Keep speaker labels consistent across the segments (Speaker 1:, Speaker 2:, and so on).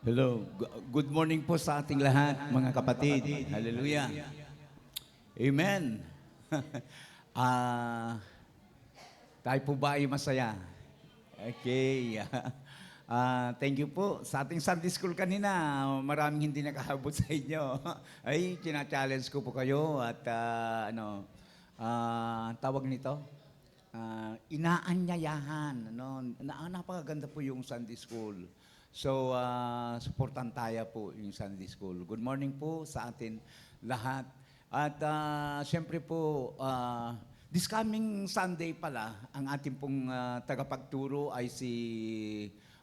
Speaker 1: Hello. Good morning po sa ating lahat, mga kapatid. Hallelujah. Amen. Ah, tayo po ba ay masaya? Okay. Thank you po. Sa ating Sunday School kanina, maraming hindi nakahabot sa inyo. Ay, challenge ko po kayo at tawag nito? Inaanyayahan. Napakaganda po yung Sunday School. So, supportan tayo po yung Sunday School. Good morning po sa atin lahat. At siyempre po, this coming Sunday pala, ang ating pong tagapagturo ay si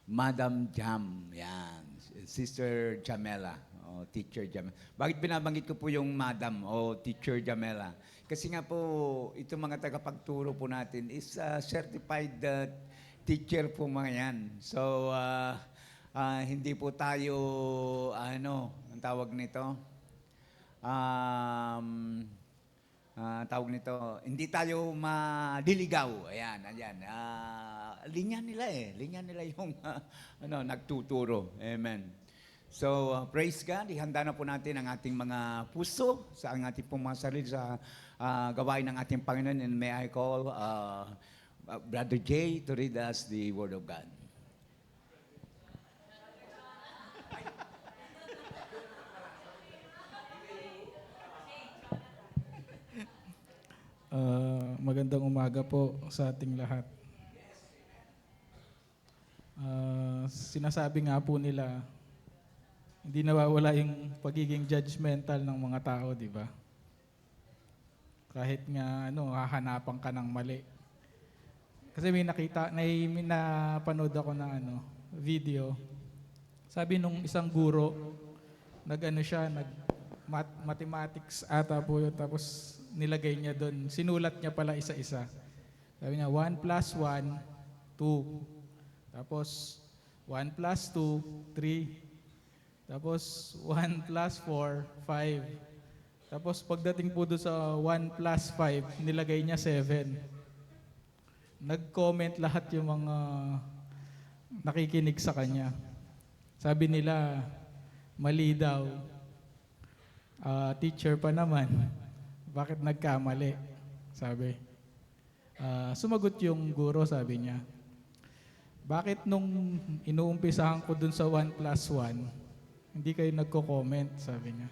Speaker 1: Madam Jam. Yan, Sister Jamela. O, Teacher Jamela. Bakit binabanggit ko po yung Madam o Teacher Jamela? Kasi nga po, itong mga tagapagturo po natin is certified teacher po mga yan. So, hindi po tayo, ang tawag nito? Tawag nito, hindi tayo madiligaw. Ayan. Linya nila eh. Linya nila yung nagtuturo. Amen. So, praise God. Ihanda na po natin ang ating mga puso sa ating pong mga sarili sa gawain ng ating Panginoon. And may I call Brother Jay to read us the Word of God.
Speaker 2: Magandang umaga po sa ating lahat. Sinasabi nga po nila, hindi nawawala yung pagiging judgmental ng mga tao, di ba? Kahit nga hahanapan ka ng mali. Kasi may napanood ako na video. Sabi nung isang guro, mathematics ata po yun, tapos nilagay niya doon, sinulat niya pala isa-isa. Sabi niya, 1 plus 1, 2. Tapos, 1 plus 2, 3. Tapos, 1 plus 4, 5. Tapos, pagdating po doon sa 1 plus 5, nilagay niya 7. Nag-comment lahat yung mga nakikinig sa kanya. Sabi nila, mali daw. Teacher pa naman. Bakit nagkamali? Sabi. Sumagot yung guro, sabi niya. Bakit nung inuumpisahan ko dun sa 1 plus 1, hindi kayo nagko-comment, sabi niya.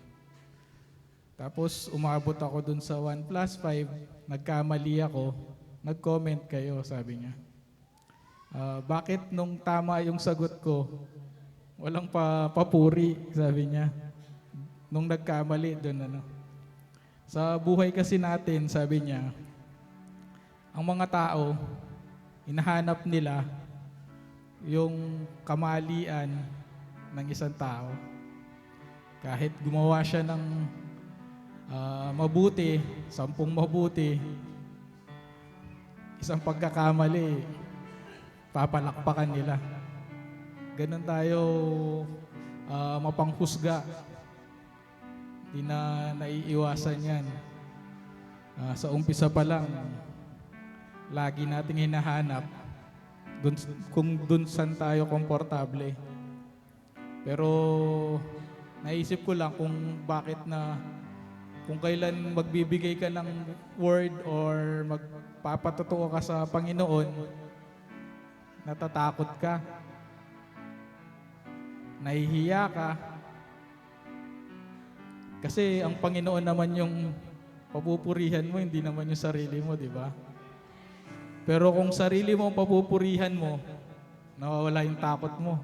Speaker 2: Tapos umabot ako dun sa 1 plus 5, nagkamali ako, nag-comment kayo, sabi niya. Bakit nung tama yung sagot ko, walang papuri, sabi niya. Nung nagkamali dun Sa buhay kasi natin, sabi niya, ang mga tao, hinahanap nila yung kamalian ng isang tao. Kahit gumawa siya ng mabuti, 10 mabuti, isang pagkakamali, papalakpakan nila. Ganun tayo mapanghusga. Di na naiiwasan yan. Sa umpisa pa lang, lagi nating hinahanap kung dun saan tayo komportable. Pero naisip ko lang kung kailan magbibigay ka ng word or magpapatotoo ka sa Panginoon, natatakot ka, nahihiya ka. Kasi ang Panginoon naman yung papupurihan mo, hindi naman yung sarili mo, di ba? Pero kung sarili mo ang papupurihan mo, nawawala yung takot mo.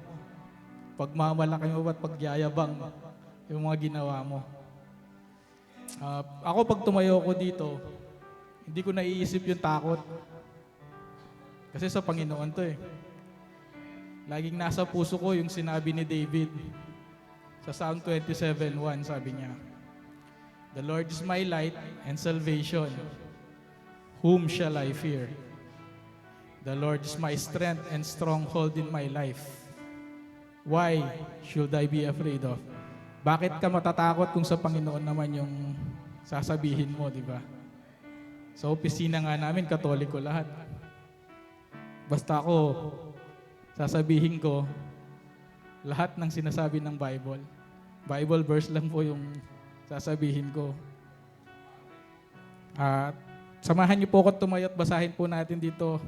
Speaker 2: Pagmamalaki mo at pagyayabang yung mga ginawa mo. Ako pag tumayo ko dito, hindi ko naiisip yung takot. Kasi sa Panginoon to eh. Laging nasa puso ko yung sinabi ni David. Sa Psalm 27:1 sabi niya, "The Lord is my light and salvation. Whom shall I fear? The Lord is my strength and stronghold in my life. Why should I be afraid of?" Bakit ka matatakot kung sa Panginoon naman yung sasabihin mo, di ba? Sa opisina nga namin, Katoliko lahat. Basta ako, sasabihin ko, lahat ng sinasabi ng Bible. Bible verse lang po yung sasabihin ko. At samahan niyo po ako tumayo at basahin po natin dito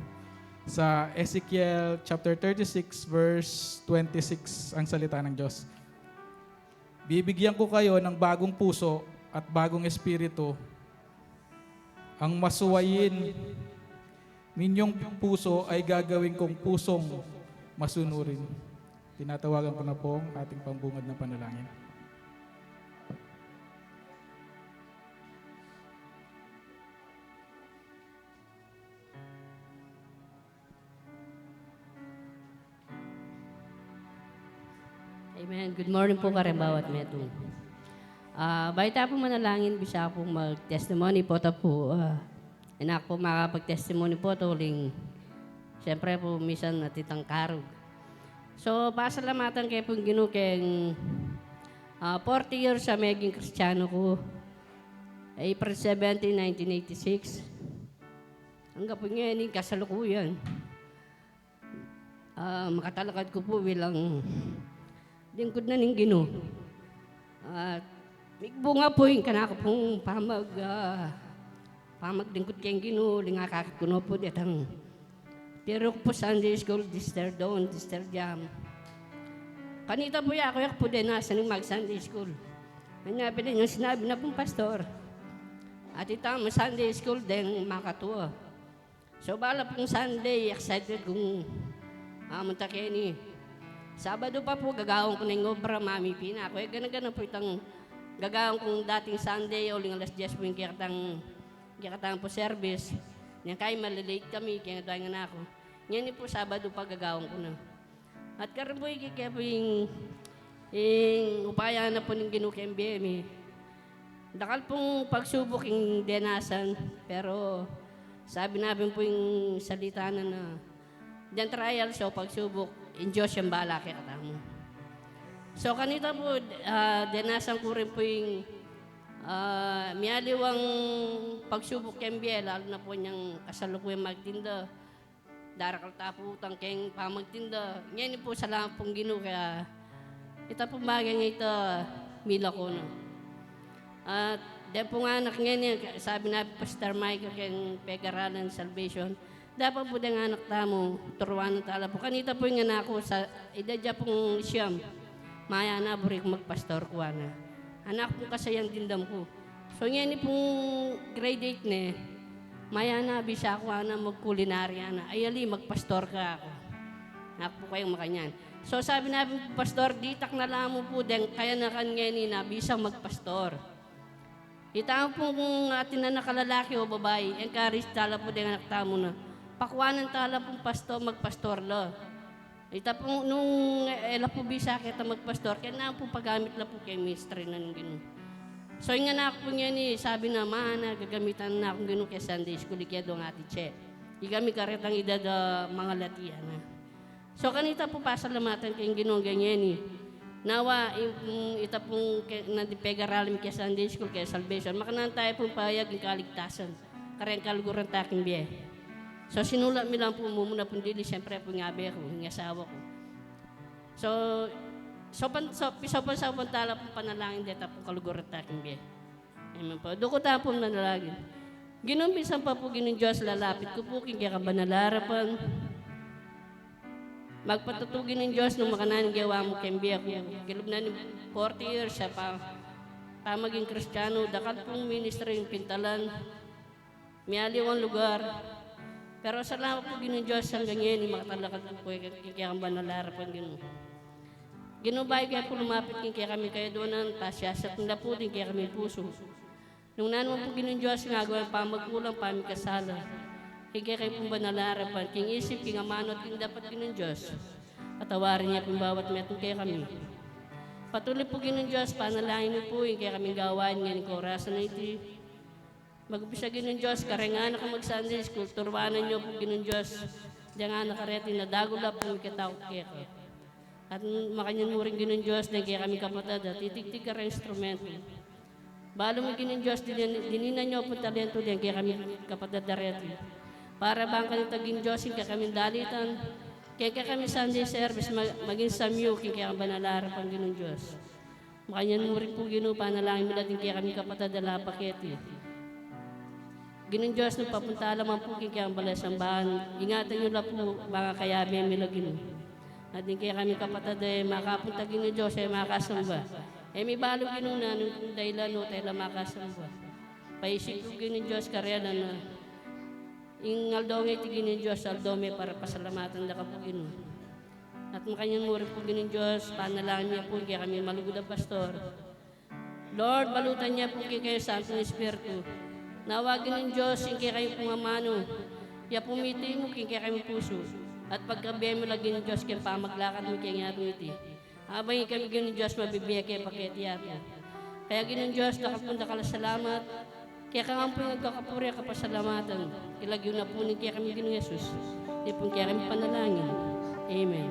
Speaker 2: sa Ezekiel chapter 36 verse 26 ang salita ng Diyos. Bibigyan ko kayo ng bagong puso at bagong espiritu. Ang masuwayin ninyong puso ay gagawin kong pusong masunurin. Tinatawagan ko na po ang ating pambungad na panalangin.
Speaker 3: Amen. Good morning po karang bawat metong. Baita po manalangin, bisa po mag-testimony po ta po. Anak po makapag-testimony po to ling. Siyempre po misan natitang karog. So, pasalamatan kayo pong ginukeng 40 years sa maging Kristiyano ko. April 17, 1986. Hanggang po ngayon, kasalukuyan. Makatalakad ko po bilang lingkod na ning Ginoo. Bunga po yung kanaka pong pamaglingkod kayong Ginoo, lingakakit ko na po ditang. Pero po Sunday School, Dister Dawn, Dister Jam. Kanita po ako yak po din nasa nang mag-Sunday School. Nanyabi din yung sinabi na pong pastor. At itama Sunday School din makatuwa. So bala pong Sunday, excited kung munta kayo ni. Sabado pa po, gagawin ko na yung obra, Mami Pina. Ako, ganun po itang gagawin kong dating Sunday, o ling alas 10 po yung kikatang po service. Yan kayo, malilate kami, kaya tayo nga na ako. Yan po, Sabado pa, gagawin ko na. At karoon po, kaya po yung upaya na po ng Ginoo KMBM. Dakal pong pagsubok yung denasan, pero sabi namin po yung salita na diyan trial, so pagsubok, in Diyos yung bala kaya katamo. So kanita po, denasan ko rin po yung miyaliwang pagsubok kay MBL, lalo na po niyang kasalukuyang magtinda. Darakal taputang kayong pamagtinda. Ngayon po, salamat pong Ginoo kaya ito po bagay nga ito, mila ko no. At dahil po nga anak ngayon, sabi na Pastor Michael kayong Pegaralan Salvation, dapat po din anak tamo, turuan ng tala po. Kanita po yung anak ko, sa idadya pong siyam, maya na, burik magpastor ko na. Anak po kasayang dindam ko. So ngayon pong grade 8 na, maya na, bisa ko na magkulinarya na. Ayali, magpastor ka ako. Anak po kayong makanyan. So sabi namin po, pastor, ditak na lang mo po din, kaya na kanyan na, bisa magpastor. Itaan po kung atin na nakalalaki o babae, encourage tala po din anak tamo na. Pakwanan tala pong pastor, magpastor lo. Ita po nung ela po bisa kita magpastor, kaya na po paggamit la po kay mystery na ng Ginoo. So yung anak po niya ni, sabi na, mana, gagamitan na akong Ginoo kay Sunday School, kaya doon ati Che. Di kami karetang edad mga latihan na. So kanita po pasalamatan kay Ginoo ganyan ni. Nawa, ita pong nadipegaralim kay Sunday School, kay Salvation, makanan tayo pong payag yung kaligtasan. Kareng kaluguran taking biye. So sinulat mi lang po muna pong dili, siyempre po nga abe ko, yung asawa ko. So sa pantala pong panalangin dito pong kaluguran taking biye. Amen po. Doon ko tayo pong nanalangin. Ginumpisan pa po ginong Diyos, lalapit ko po, kaya ka ba nalarapan. Magpatutugin ng Diyos nung makananing gawa mo kembiya ko. Gilub na ni 40 years siya pa maging Kristiyano. Dakal pong ministry yung pintalan. Miyaliwang lugar. Pero salamat po ginong Diyos hanggang ngayon. Makatalakad po kaya kang banalarapan ginong. Ginubay kaya po lumapit kaya kami kayo doon. Pasyasat na po din kaya kami puso. Nung nanuman po ginong Diyos nga gawin pamagkulang pamikasala. Kaya kayo pong banalarapan, king isip, king amanot, king dapat ginong Diyos. Patawarin niya pong bawat metong kaya kami. Patuloy po ginong Diyos, panalangin niyo po, kaya kami gawain ngayon ko, rasa na iti. Mag-upisa ginong Diyos, karengan na ka mag-Sunday School, turwanan niyo po ginong Diyos. Diyan nga nakareti na dagula po kitakot kaya ko. At makanyan mo rin ginong Diyos, kaya kami kapatid, at titig-tig ka rin instrumento. Balo mo ginong Diyos, dininan niyo po talento diyan, kaya kami kapatid dareti. Para bang kanitaging Diyos, kaya kami dalitan, Kaya kami Sunday service, maging sa Miyuki, kaya banalara pang Ginong Diyos. Makanyan mo rin po Ginoo, panalangin mo natin kaya kami kapatadala paketi. Ginong Diyos, nung papunta lamang po kaya ang balay sambahan, ingatan nyo lang po mga kayabi ang mila Ginoo. At kaya kami kapatadala, makapunta Ginong Diyos ay makasamba. May balo Ginoo na nung dahilan no, tayo lang makasamba. Paisip ko Ginong Diyos, karela na ing aldome ti Ginong Diyos, aldome para pasalamatan na ka po Ginoo. At makanyang murin po Ginong Diyos, panalangin niya po kaya kami malugod ang pastor. Lord, balutan niya po kayo sa Santo Espiritu. Nawagin ng Diyos, yung kaya kayo pumamano. Ya pumiti mo, kaya kayo puso. At pagkabiyan mo lagi ng Diyos, kaya pamaglakad mo kaya nga iti. Habang kami Ginong Diyos, mabibigay kayo paketi yato. Kaya Ginong Diyos, nakapunta ka lang salamat. Kaya ka nga po yung nagkakapuri ka pasalamatan. Kilagyo na po kaya kami Ginong Jesus. Di po kaya kami panalangin. Amen.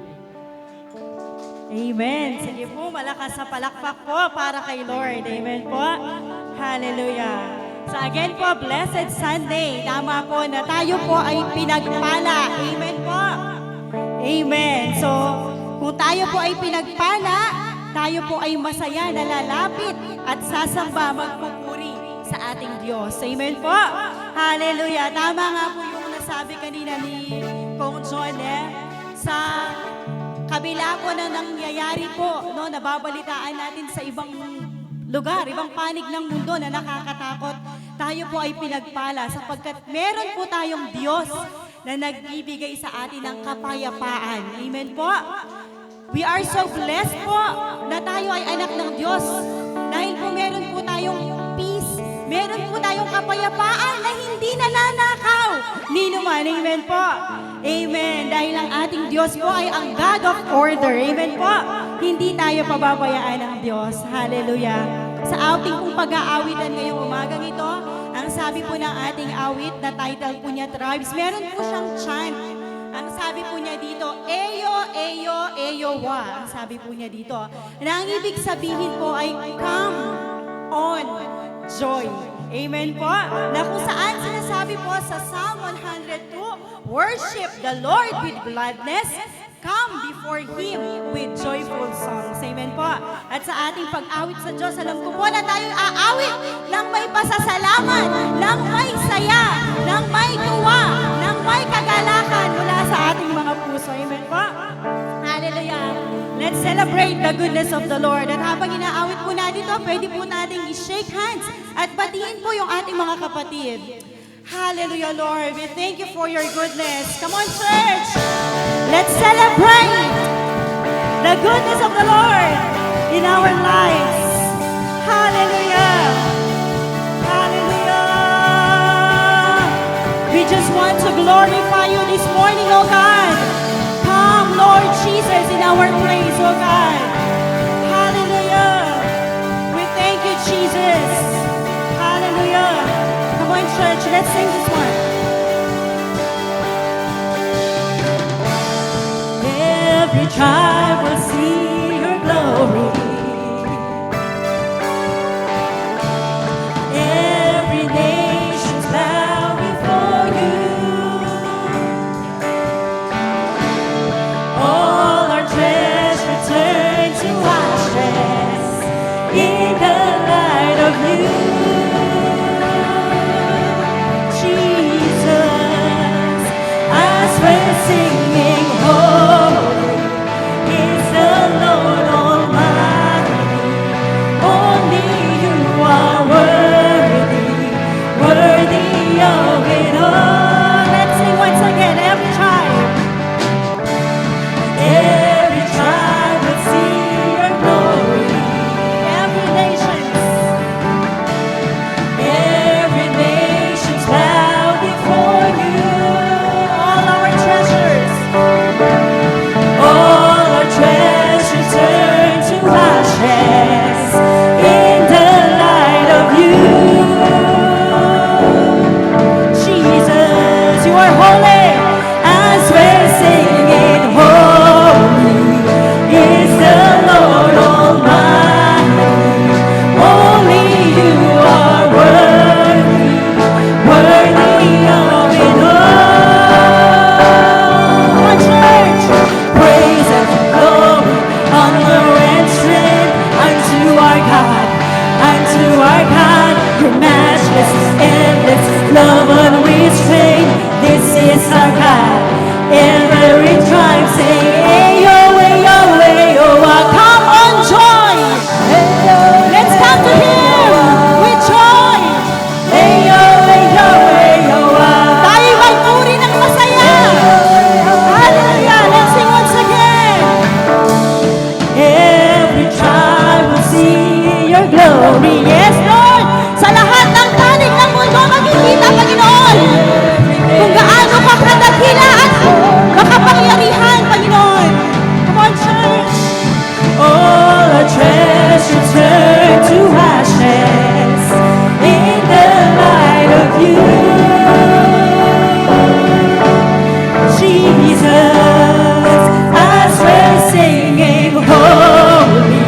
Speaker 4: Amen. Sige po, malakas sa palakpak po para kay Lord. Amen po. Hallelujah. So again po, Blessed Sunday. Tama po na tayo po ay pinagpala. Amen po. Amen. So, kung tayo po ay pinagpala, tayo po ay masaya, nalalapit at sasamba, magpupuri sa ating Diyos. Amen po. Hallelujah. Tama nga po yung nasabi kanina ni Kong John sa kabila po na nangyayari po, no, nababalitaan natin sa ibang lugar, ibang panig ng mundo na nakakatakot, tayo po ay pinagpala sapagkat meron po tayong Diyos na nagbibigay sa atin ng kapayapaan. Amen po. We are so blessed po na tayo ay anak ng Diyos dahil po meron po tayong peace, meron po tayong kapayapaan na hindi nananakaw ni naman. Amen po. Amen. Dahil ang ating Diyos po ay ang God of order. Amen po. Hindi tayo pababayaan ng Diyos. Hallelujah. Sa ating pong pag-aawitan ngayong umagang ito, ang sabi po ng ating awit na title po niya, Tribes, meron po siyang chant. Ang sabi po niya dito, Eyo, Eyo, Eyo, Wa. Ang sabi po niya dito. Na ang ibig sabihin po ay, Come on, joy. Amen po. Na kung saan sinasabi po sa Psalm 102, worship the Lord with gladness, come before Him with joyful songs. Amen po. At sa ating pag-awit sa Diyos, alam ko po na tayo aawit ng may pasasalamat, ng may saya, ng may tuwa, ng may kagalakan mula sa ating mga puso. Amen po. Hallelujah. Let's celebrate the goodness of the Lord. At habang inaawit po natin ito, pwede po natin i-shake hands at batiin po yung ating mga kapatid. Hallelujah, Lord. We thank you for your goodness. Come on, church. Let's celebrate the goodness of the Lord in our lives. Hallelujah. Hallelujah. We just want to glorify you this morning, oh God. Come, Lord Jesus, in our place, oh God. Hallelujah. We thank you, Jesus. Hallelujah. Come on, church, let's sing this one. Every tribe will see your glory. Every nation's bow before you. All our treasure turn to ashes in the light of you. We're singing, holy is the Lord Almighty. Only you are worthy, worthy of it all. Let's sing once again, every tribe will see your glory. Every nation's bow before you. All our treasures. your glory. Yes, Lord. Sa lahat ng tanig ng mundo, makikita, Panginoon, kung gaano ka kadakila at makapangyarihan, Panginoon. Come on, church. All our treasure turn to ashes in the light of you. Jesus, as we're singing, holy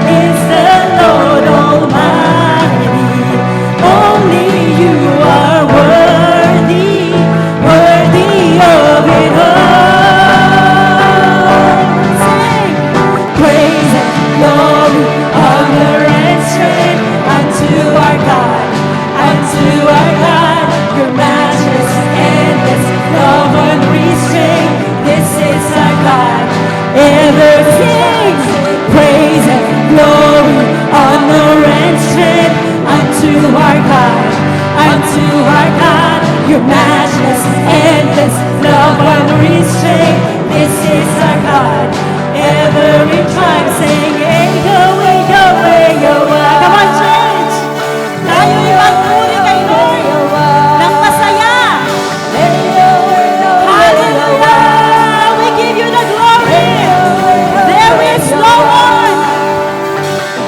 Speaker 4: is the Lord Almighty. Only you are worthy, worthy of it all. Sing, praise and glory, honor and strength unto our God, unto our God. Your matchless, endless love unrestrained. This is our God. Ever sings praise and glory, honor and strength unto our God, unto our God. Your matchless, endless love unrestrained. This is our God. Every time saying, Ayo, Ayo, Ayo. Come on, church. Tayo ipagpuri kay Lord ng masaya. Hallelujah! We give you the glory. There is no one.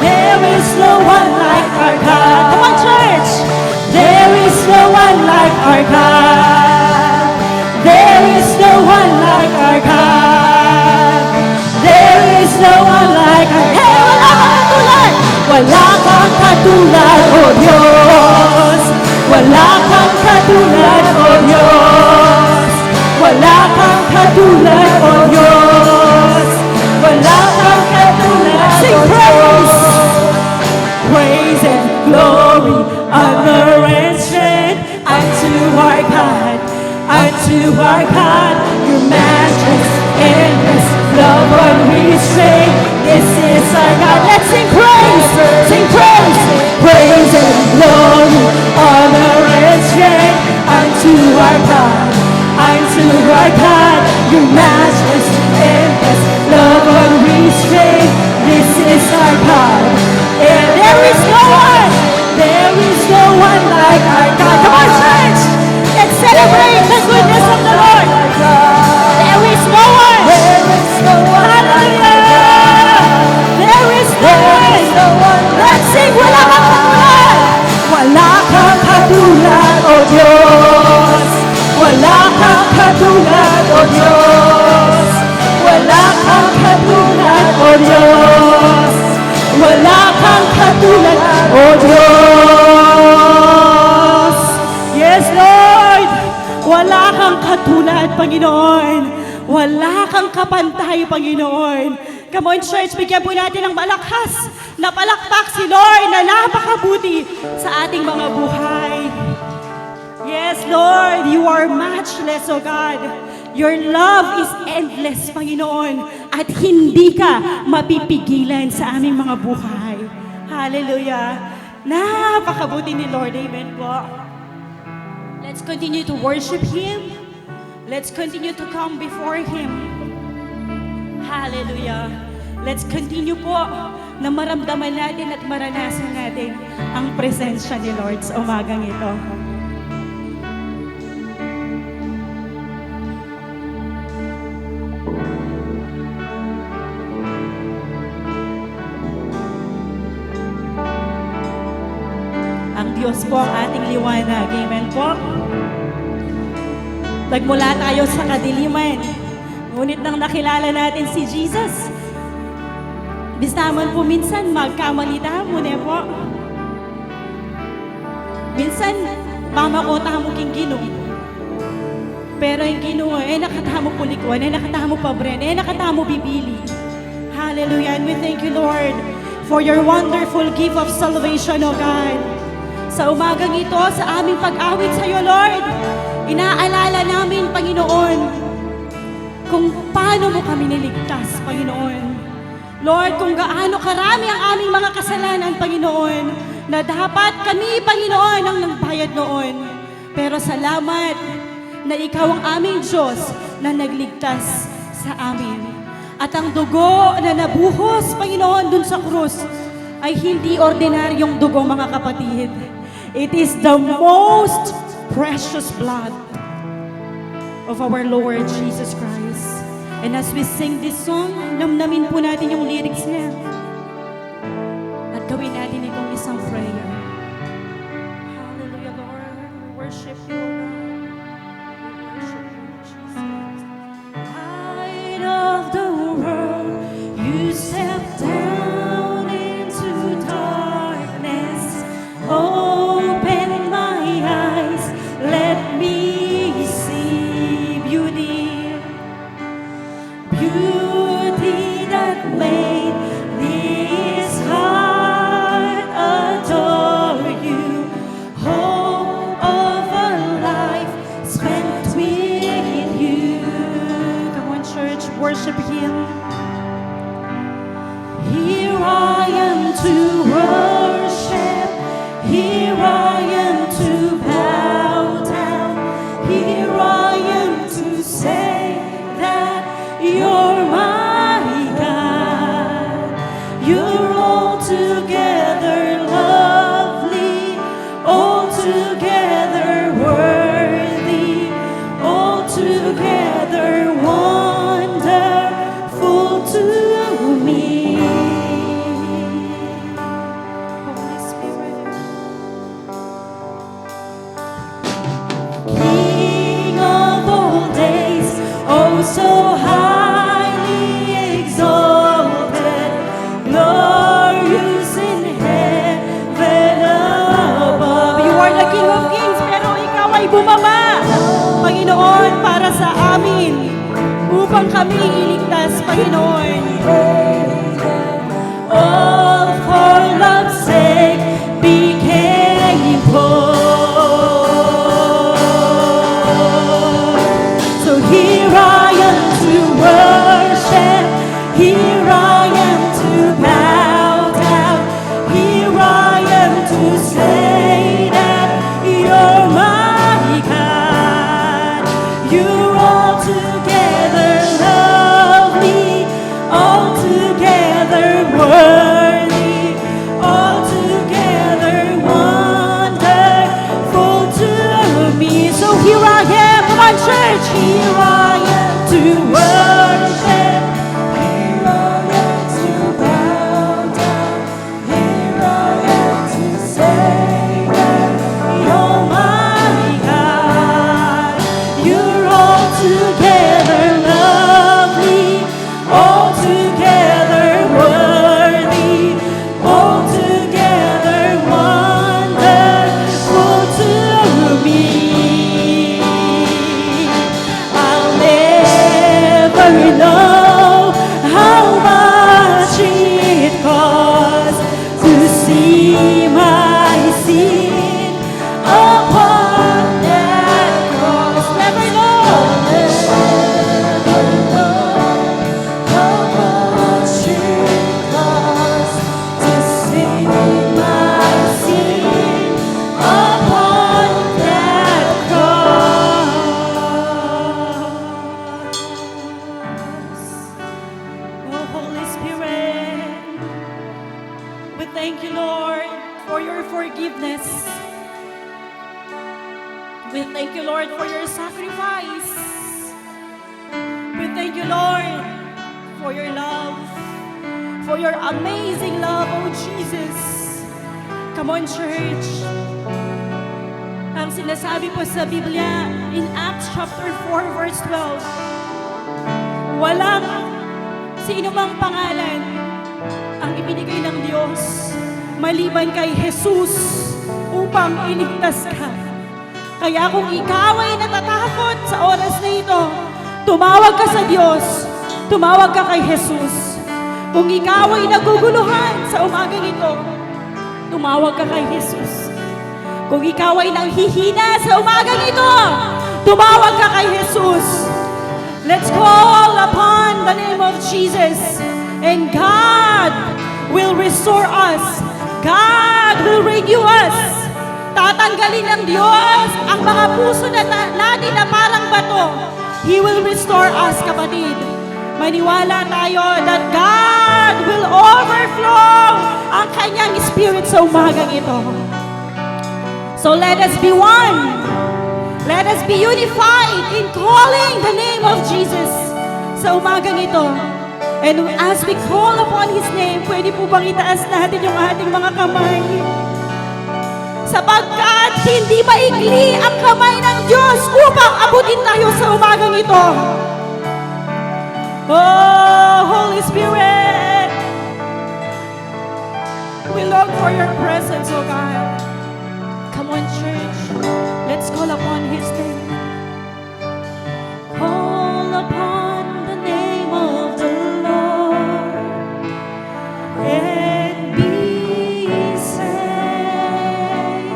Speaker 4: There is no one like our God. Come on, church. There is no one like our God. There is no one like our God. There is no one like our God. Hey, wala kang katulad. Wala kang katulad, O Diyos. Wala kang katulad, O Diyos. Wala kang katulad, O Diyos. Wala kang katulad, sing praise. Praise and glory, honor and strength unto our God, unto our God. Your matchless, endless love unrestrained. This is our God. Let's sing praise, sing praise. Praise and glory, honor and strength unto our God, unto our God. Your matchless, endless love unrestrained. This is our God. And there is no one, there is no one like our God. Come on, church. Let's celebrate the goodness of the Lord. There is no one. There is no one. Hallelujah. There is no one. Let's sing. Wala kang katulad. Wala kang katulad, O Diyos. Wala kang katulad, O Diyos. Wala kang katulad, O Diyos. Wala kang katulad, O Diyos. Yes, Lord. Wala kang katulad, Panginoon. Wala kang kapantay, Panginoon. Come on, church, bigyan po natin ng malakas na palakpak si Lord na napakabuti sa ating mga buhay. Yes, Lord, you are matchless, O God. Your love is endless, Panginoon, at hindi ka mapipigilan sa aming mga buhay. Hallelujah. Napakabuti ni Lord. Amen po. Let's continue to worship Him. Let's continue to come before Him. Hallelujah. Let's continue po na maramdaman natin at maranasan natin ang presensya ni Lord sa umagang ito. Ang Diyos po ang ating liwanag. Amen po. Nagmula tayo sa kadiliman. Ngunit nang nakilala natin si Jesus, bis naman po minsan magkamalita mo na po. Minsan, mamakota mo king Ginoo. Pero yung Ginoo, nakatamo pulikuan, nakatamo pabren, nakatamo bibili. Hallelujah. And we thank you, Lord, for your wonderful gift of salvation, O God. Sa umagang ito, sa aming pag-awit sa iyo, Lord, inaalala namin, Panginoon, kung paano mo kami niligtas, Panginoon. Lord, kung gaano karami ang aming mga kasalanan, Panginoon, na dapat kami, Panginoon, ang nagbayad noon. Pero salamat na Ikaw ang aming Diyos na nagligtas sa amin. At ang dugo na nabuhos, Panginoon, dun sa krus, ay hindi ordinaryong dugo, mga kapatid. It is the most precious blood of our Lord Jesus Christ. And as we sing this song, namnamin po natin yung lyrics niya. At gawin natin itong isang prayer. Hallelujah, Lord. We worship you, Lord. We worship you, Jesus. Light of the world, you step down into darkness. Open my eyes, let me see beauty. Beauty that made this heart adore you. Hope of a life spent with you. Come on, church, worship Him. Here I am to worship. Here I am to bow down. Here I am to say that you're my God. You're altogether lovely, altogether worthy, altogether wonderful to me. Holy Spirit, King of all days, oh so highly exalted, glorious in heaven above. You are the King of Kings, pero ikaw ay bumaba, Panginoon, para sa amin, upang kami iligtas, Panginoon. All for love's sake became poor. So here I am to worship, here I am to bow down, here I am to say that you're my God. You're altogether lovely, altogether worthy, altogether wonderful to me. So here I am, come on, church. Here I am to worship. Here I am to bow down. Here I am to say that you're my God. You're altogether lovely, altogether worthy, altogether wonderful to me. I'll never know how much it costs to see my sin upon that cross. Never know how much it costs to see my sin upon that cross. Oh, Holy Spirit, we thank you, Lord, for your forgiveness. We thank you, Lord, for your sacrifice. We thank you, Lord, for your love, for your amazing love, oh Jesus. Come on, church. Ang sinasabi po sa Biblia in Acts chapter 4, verse 12, walang sino mang pangalan ang ibinigay ng Diyos maliban kay Jesus upang iligtas ka. Kaya kung ikaw ay natatakot sa oras na ito, tumawag ka sa Diyos, tumawag ka kay Jesus. Kung ikaw ay naguguluhan sa umagang ito, tumawag ka kay Jesus. Kung ikaw ay nanghihina sa umagang ito, tumawag ka kay Jesus. Let's call upon the name of Jesus, and God will restore us. God will renew us. Tatanggalin ng Diyos ang mga puso natin na parang bato. He will restore us, kapatid. Maniwala tayo that God will overflow ang Kanya sa umagang ito. So let us be one. Let us be unified in calling the name of Jesus sa umagang ito. And as we call upon His name, pwede po bang itaas natin yung ating mga kamay? Sapagkat hindi maikli ang kamay ng Diyos upang abutin tayo sa umagang ito. Oh, Holy Spirit, we long for your presence, oh God. Come on, church. Let's call upon His name. Call upon the name of the Lord and be saved.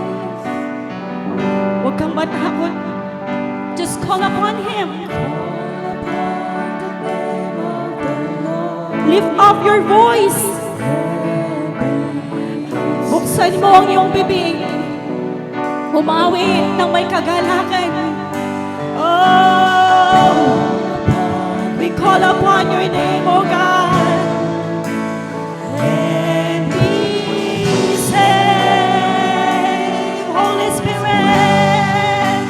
Speaker 4: Huwag kang matakot. Just call upon Him. Lift up your voice. Buksan mo ang iyong bibig. Umawit ng may kagalakan. Oh, we call upon your name, oh God. And be saved, Holy Spirit.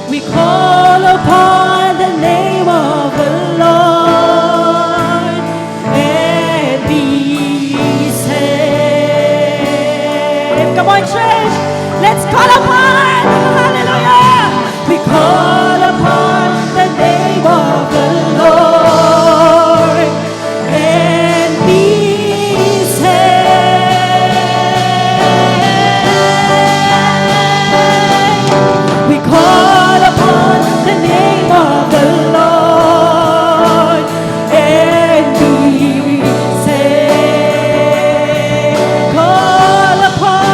Speaker 4: We call upon the name of the Lord and be saved. Come on, church. Let's call upon. Hallelujah. We call upon the name of the Lord and be saved. We call upon the name of the Lord and be saved. Call upon,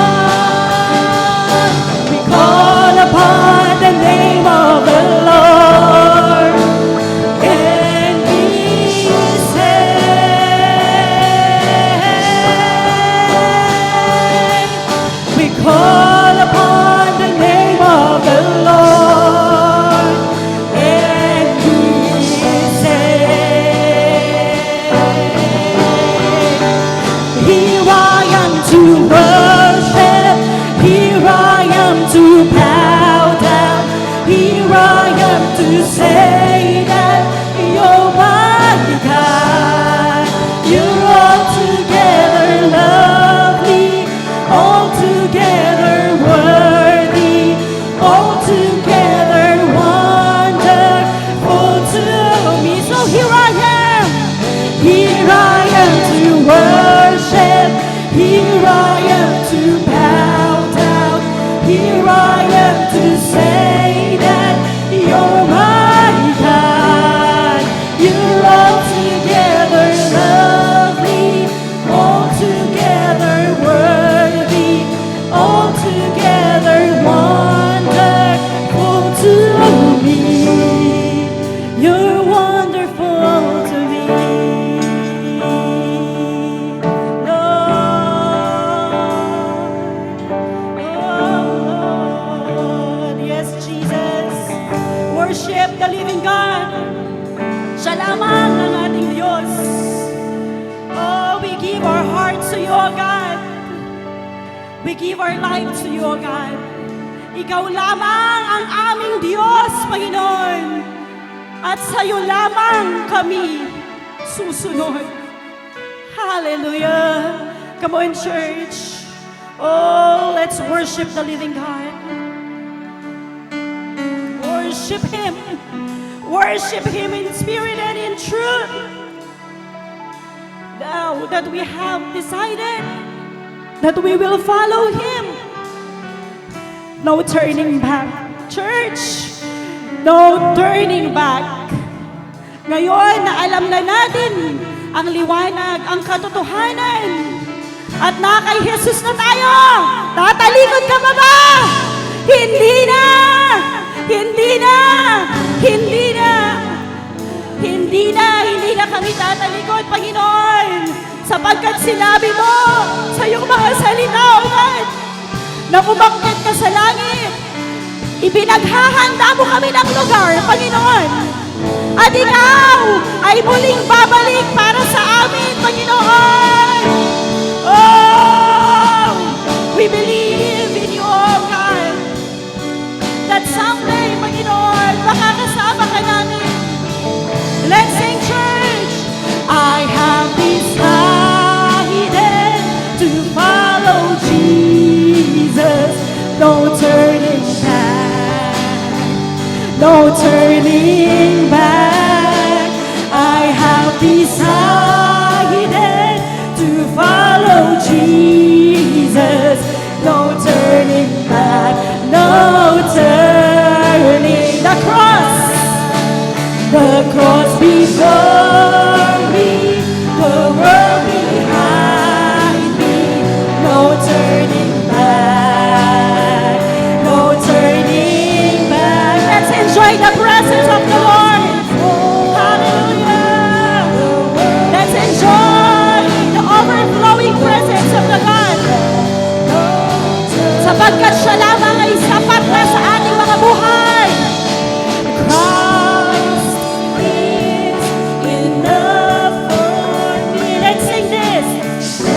Speaker 4: we call upon the name of the Lord and be saved. We call upon the name of the Lord and be saved. Here I am to worship, here I am to bow down, here I am to say that you're my God. You're altogether lovely, altogether worthy, altogether wonderful to me. So here I am to worship, here I am to bow down, here I am to say that you're my God. You're altogether lovely, altogether worthy, altogether wonderful to me. You're wonderful to me, Lord. Yes, Jesus. Worship the living God. Siya lamang ang ating Diyos. Oh, we give our hearts to you, O God. We give our life to you, O God. Ikaw lamang ang aming Diyos, Panginoon. At sa iyo lamang kami susunod. Hallelujah. Come on, church. Oh, let's worship the living God. Worship Him. Worship Him in spirit and in truth. Now that we have decided that we will follow Him, no turning back. Church, no turning back. Ngayon na alam na natin ang liwanag, ang katotohanan, at na kay Jesus na tayo, tatalikod ka pa ba? Hindi na! Hindi na! Hindi na! Hindi na! Hindi na kami tatalikod, Panginoon, sapagkat sinabi mo sa iyong mga salita, O God, na umakyat ka sa langit. Ibinaghahanda mo kami ng lugar, Panginoon. At ikaw ay muling babalik para sa amin, Panginoon. Oh! no turning back, no turning back. I have decided to follow Jesus, no turning back, no turning. The cross before me, the world behind me, no turning back, no turning back. Let's enjoy the presence of the Lord. Hallelujah. Let's enjoy the overflowing presence of the God. Sapagkat siya lamang ay sapat na sa ating mga buhay. Christ is enough for me. Let's sing this. Christ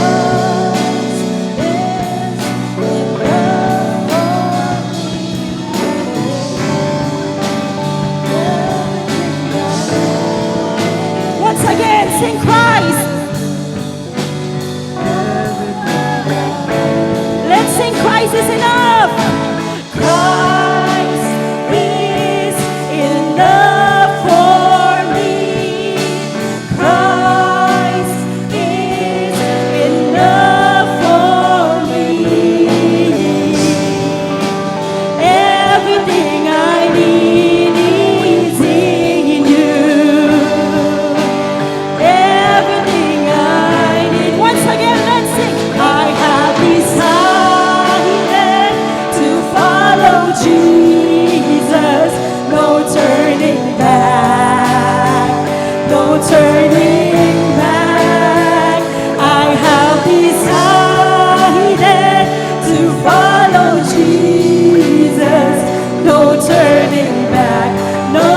Speaker 4: is enough for me. Once again, sing Christ. Let's sing Christ is enough. Christ is enough for me. Christ is enough for me. Everything I need is in you. Everything I need. Once again, let's sing. I have decided to follow Jesus. No turning back. No turning back. I have decided to follow Jesus. No turning back. No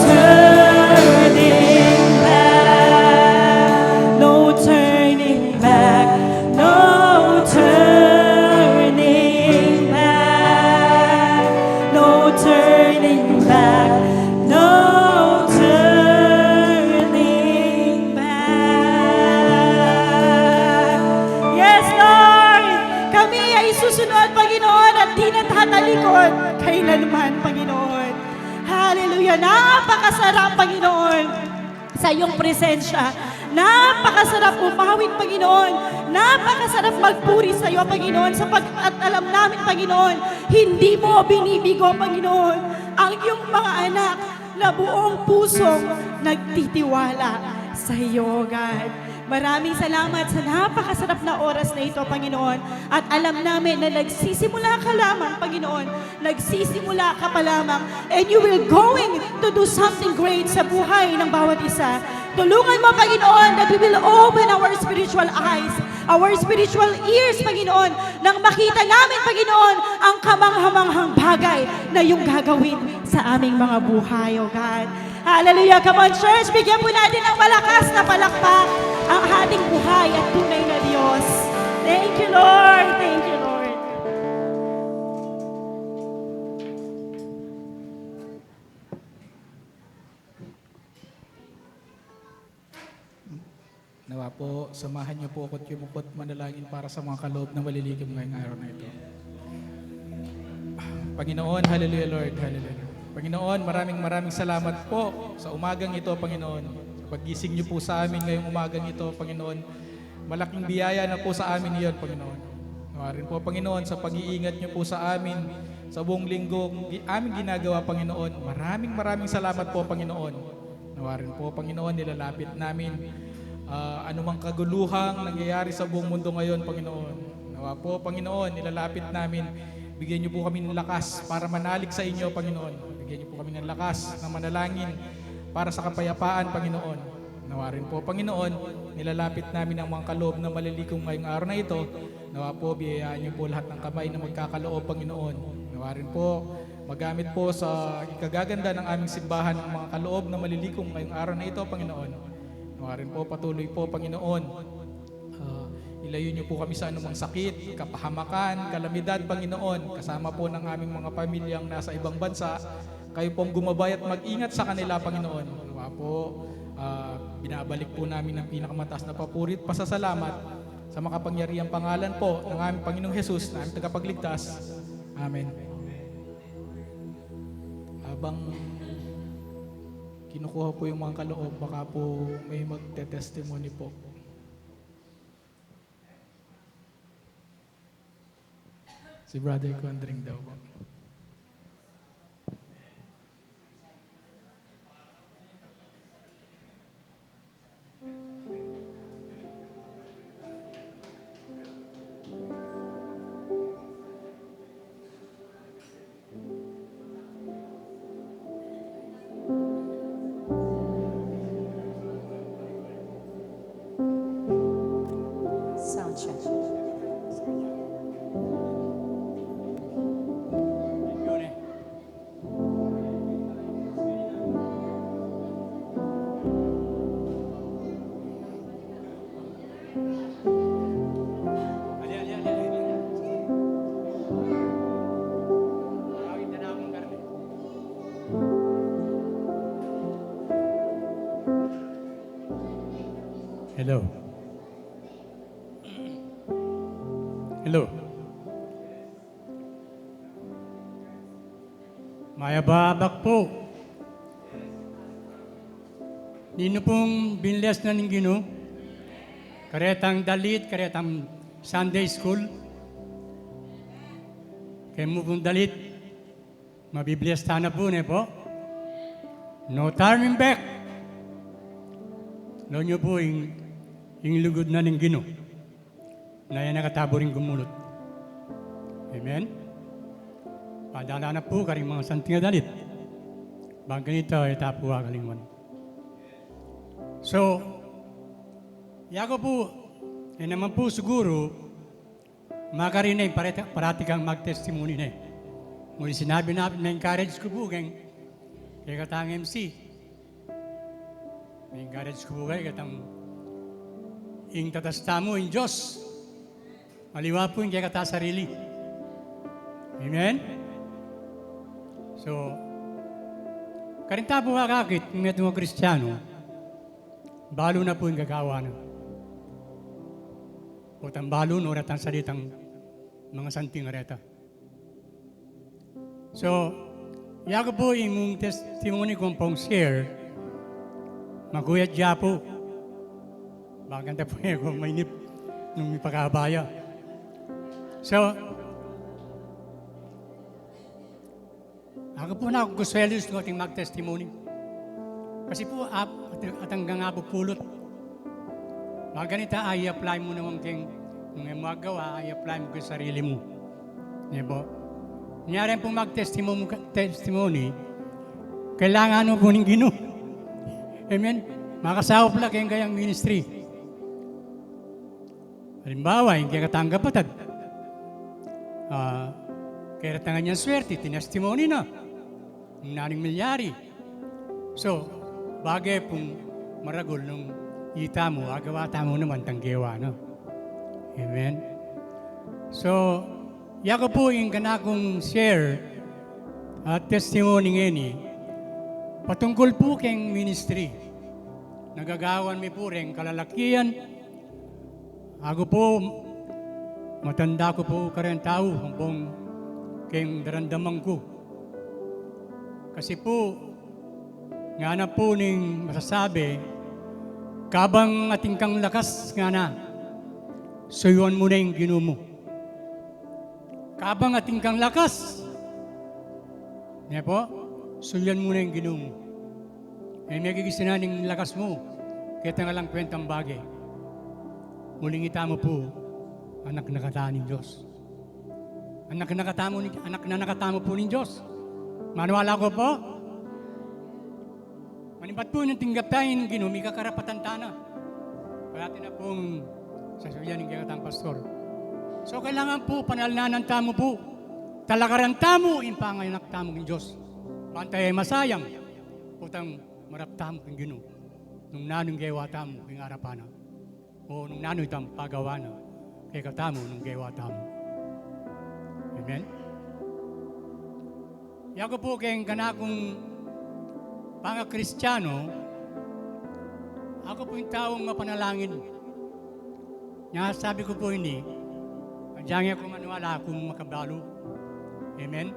Speaker 4: turning back. No turning back. No turning back. No turning back. No turning back. Yes, Lord! Kami ay susunod, Panginoon, at di natatalikod kailanman, Panginoon. Hallelujah! Napakasarap, Panginoon, sa iyong presensya. Napakasarap umawit, Panginoon. Napakasarap magpuri sa iyo, Panginoon, sapagkat alam namin, Panginoon, hindi mo binibigo, Panginoon, ang iyong mga anak na buong pusong nagtitiwala sa iyo, God. Maraming salamat sa napakasarap na oras na ito, Panginoon. At alam namin na nagsisimula ka lamang, Panginoon. Nagsisimula ka pa lamang. And you will going to do something great sa buhay ng bawat isa. Tulungan mo, Panginoon, that we will open our spiritual eyes, our spiritual ears, Panginoon, nang makita namin, Panginoon, ang kamanghamanghang bagay na yung gagawin sa aming mga buhay, O God. Hallelujah. Come on, church. Bigyan po natin ng malakas na palakpak ang ating buhay at tunay na Diyos. Thank you, Lord. Thank you, Lord.
Speaker 2: Nawa po, samahan niyo po ako't yumukot manalangin para sa mga kaloob na malilikim ngayong araw na ito. Panginoon, hallelujah Lord, hallelujah. Panginoon, maraming salamat po sa umagang ito, Panginoon. Sa paggising niyo po sa amin ngayong umagang ito, Panginoon. Malaking biyaya na po sa amin iyon, Panginoon. Nawa rin po, Panginoon, sa pag-iingat niyo po sa amin sa buong linggo aming ginagawa, Panginoon. Maraming salamat po, Panginoon. Nawa rin po, Panginoon, nilalapit namin anumang kaguluhang nangyayari sa buong mundo ngayon, Panginoon. Nawa po, Panginoon, nilalapit namin. Bigyan niyo po kami ng lakas para manalig sa inyo, Panginoon. Bigyan niyo po kami ng lakas na manalangin para sa kapayapaan, Panginoon. Nawa rin po, Panginoon, nilalapit namin ang mga kaloob na malilikom ngayong araw na ito. Nawa po, biyayaan niyo po lahat ng kamay na magkakaloob, Panginoon. Nawa rin po, magamit po sa ikagaganda ng aming simbahan ang mga kaloob na malilikom ngayong araw na ito, Panginoon. Nawa rin po, patuloy po, Panginoon. Ilayo niyo po kami sa anumang sakit, kapahamakan, kalamidad, Panginoon. Kasama po ng aming mga pamilyang nasa ibang bansa. Kayo pong gumabay at mag-ingat sa kanila, Panginoon. Nawa po, binabalik po namin ang pinakamataas na papuri at pasasalamat sa makapangyarihang pangalan po ng aming Panginoong Jesus na aming tagapagligtas. Amen. Habang kinukuha po yung mga kaloob, baka po may magte-testimony po. Si Brother Condring daw po.
Speaker 4: Sound check.
Speaker 5: Hello. Hello. Mayababak po. Nino pong binles na ng Ginoo. Karetang dalit, karetang Sunday school. Kaya mo pong dalit. Mabiblias na po ne po. No turning back. Lo nyo po yung lugod na ng Ginoo. Na yan nakatabo rin gumulot. Amen? Padala na po karing mga santing dalit. Bang ganito ay tapo kalingwan. So, yako po, naman po siguro, makarinay parati kang mag-testimony na eh. Muli sinabi na, na-encourage ko po kaya katang MC. Na-encourage ko po kaya katang ing tatasta mo in Diyos. Maliwa po yung kaya kata sarili. Amen? So, karinta po kakakit, ng mga Kristiyano, balo na po yung gagawa na. O balo no, ratang salitang mga santing areta. So, yago po yung testimony kong pong share, maguyat dya po. Baganda po yung kung may nip nung may pagkabaya. So, ako po na ako guswelos ng ating mag-testimony. Kasi po, at hanggang ako pulot. Mga ganito, i-apply mo naman keng nung magawa, i-apply mo sa sarili mo. Hindi po. Nangyari po mag-testimony, kailangan mo po ng Ginoo. Amen? Makasawa pala kayong kayang ministry. Halimbawa, yung kaya katanggap patad. Kaya tangan niyang swerte, tintestimony na. Yung naning milyari. So, bagay pong maragol nung ita mo, agawata mo naman tanggewa, no? Amen? So, yako po yung kanakong share at testimony ngeni, patungkol po keng ministry. Nagagawan mi po rin kalalakian. Ako po, matanda ko po karen tao, hanggang keng daramdaman ko. Kasi po, nga na po ning masasabi, kabang ating kang lakas nga na, suyuan mo na yung Ginoo mo. Kabang ating kang lakas, nga po, suyuan mo na yung Ginoo mo. Eh, may gigisina ng lakas mo, kaya nga lang kwentang bagay. Muling ita mo po, anak na kataan ng Diyos. Anak na nakatamo po ng Diyos. Manuwala ko po, manibat po ng tinggap tayo ng Ginoo, may kakarapatan tana. Kaya na pong sasuyan ng kakatang pastor. So kailangan po, panalnanan tamo po, talakaran tamo, in pangayanak tamo ng Diyos. Pantay ay masayang, putang marap tamo ng Ginoo. Nung nanong gawa tamo, ng arapana. O nung nano'y tam pagawa na, kay katamo nung gawa tamo. Amen? Yako po kayong kanakong panga-Kristiyano, ako po yung taong mapanalangin. Nga sabi ko po hindi, diyan ako maniwala kung makabalo. Amen?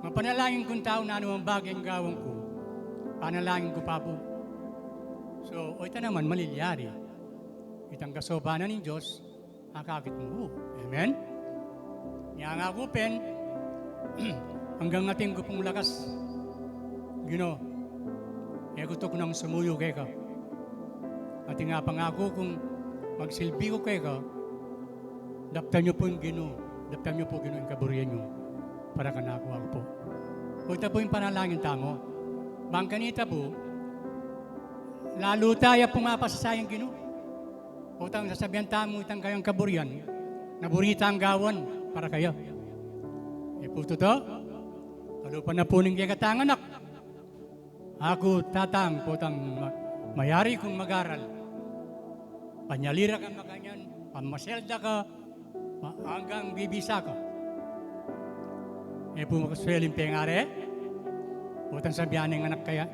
Speaker 5: Mapanalangin kong tao na anumang bagay ang gawang ko, panalangin ko pa po. So, o ito naman, malilyari. Itang kasobanan ng Diyos, akakit mo. Amen? Nga nga ko, pen, hanggang natin ko pong lakas, gusto ko nang sumuyo kay ka. At nga pangako kung magsilbi ko kay ka, daptan niyo po yung daptan niyo po yung kaburiyan niyo para kanakuha ko po. O ito po yung panalangin tamo. Bangkanita po, lalo tayo pumapasasayang Ginoo. Utang sasabihan tamo itang kayang kaburian, naburita ang gawan para kayo. E po to, lalo pa na po ng katanganak. Ako tatang putang mayari kong mag-aral. Panyalira ka makanyan, pamaselda ka, hanggang bibisa ka. E po makasweling pengare, putang sabihan ng anak kaya.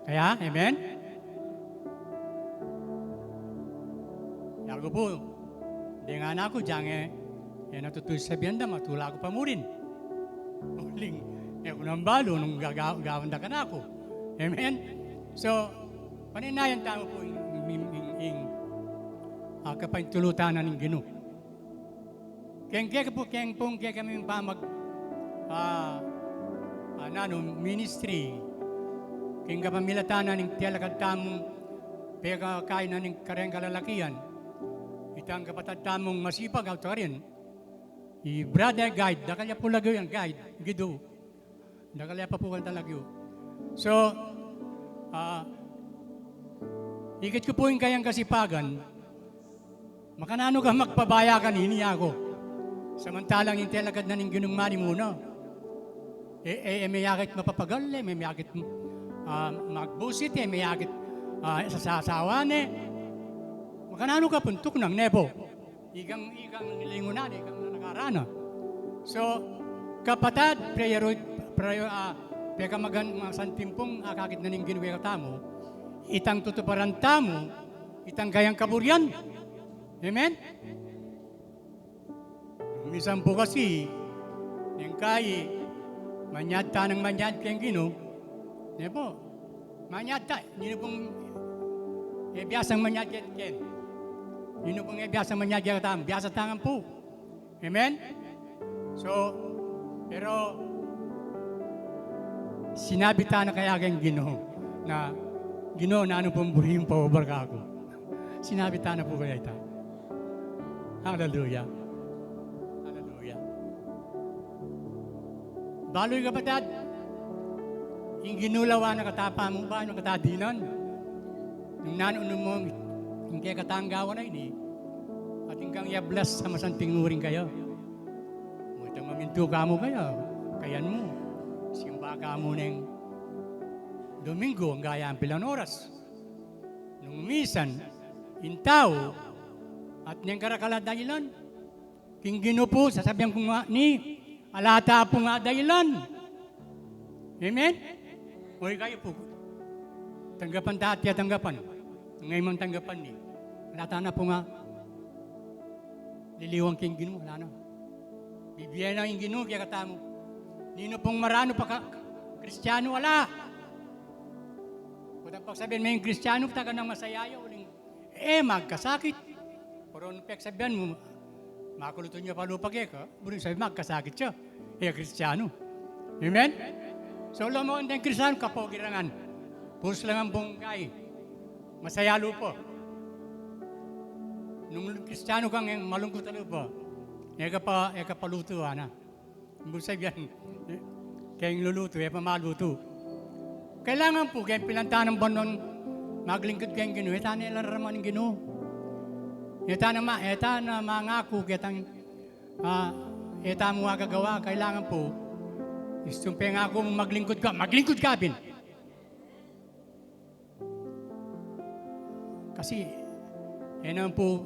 Speaker 5: Kaya, amen? Yago po, di nga na ako, diyan natutuloy sabihan da, matula ko pa mo rin. Uling, ako nang balo, nung gagawan da ka na ako. Amen? So, paninayan tamo po yung kapantulutanan ng Ginoo. Kaya kami pamag ministry, kaya kapamilatanan ng tiyalakad tamong peka kain na ng kareng kalalakian, itang kapatad tamong masipag auto rin, i-brother guide, dakalya po lagyo yan, guide, gido, dakalya pa po kanta lagyo. So, ikit ko po yung kayang kasipagan, makanano ka magpabaya kanini ako. Samantalang yung telagad na ng ginong mani muna. May yakit mapapagal, may yakit magbusit, may yakit sasasawan makanano ka puntok ng nebo. Igang nilingunan, igang nakarana. So, kapatad, peka mga santimpong akakit na ning ginuwi ka tamo, itang tutuparan tamo, itang gayang kaburyan. Amen? Minsan po kasi, yung kay, manyad ta ng manyad kayang Ginoo, hindi po, manyad ta, hindi pong biyasang manyad kayang, hindi pong biyasang manyad kayang tamo, biyasa tangan po. Amen? So, pero, sinabi ta na kaya kayang Ginoo, na ano pong buhing pa-over ka ako. Sinabi ta na po kaya ita. Hallelujah. Hallelujah. Baloy kapatid, yung ginulawa na katapa mo ba, yung katadinan, yung nanuno mo, yung kaya katanggawan na ini, at yung kang i-bless sa masanting uring kayo. Mutang maminto ka mo kayo, kayan mo. Simba ka mo ng Domingo, ang gaya ang pilang oras. Nung misan, intaw, at niyang karakala dahilan, king ginupo, sasabihan ko nga ni, alata po nga dahilan. Amen? O kayo po, tanggapan dati at tanggapan. Ngayon mang tanggapan ni, alata na po nga, liliwang king ginu, wala na. Bibigyan na yung ginu, kaya katamo. Nino pong marano pa ka, Kristiyano, wala. Kung pagsabihin mo yung Kristiyano, taga ng masayayo, uling, magkasakit. Pero nung pagsabihan mo, makuluto niya pa lupag ka, buling sabi, magkasakit siya. Kristiyano. Amen? So, alam mo, ang Kristiyano, kapogirangan. Puros lang ang bungkay. Masaya lupo. Nung Kristiyano kang malungkot na lupo, kapaluto, na. Ibig sabihin, kayong luluto, pamaluto. Kailangan po, kayong pinanta ng banon, maglingkod kayong Ginoo, eta na ilaraman ng Ginoo. Eta na mangako, eta mo gagawa, kailangan po, istumpe nga ako maglingkod ka, bin. Kasi, yan po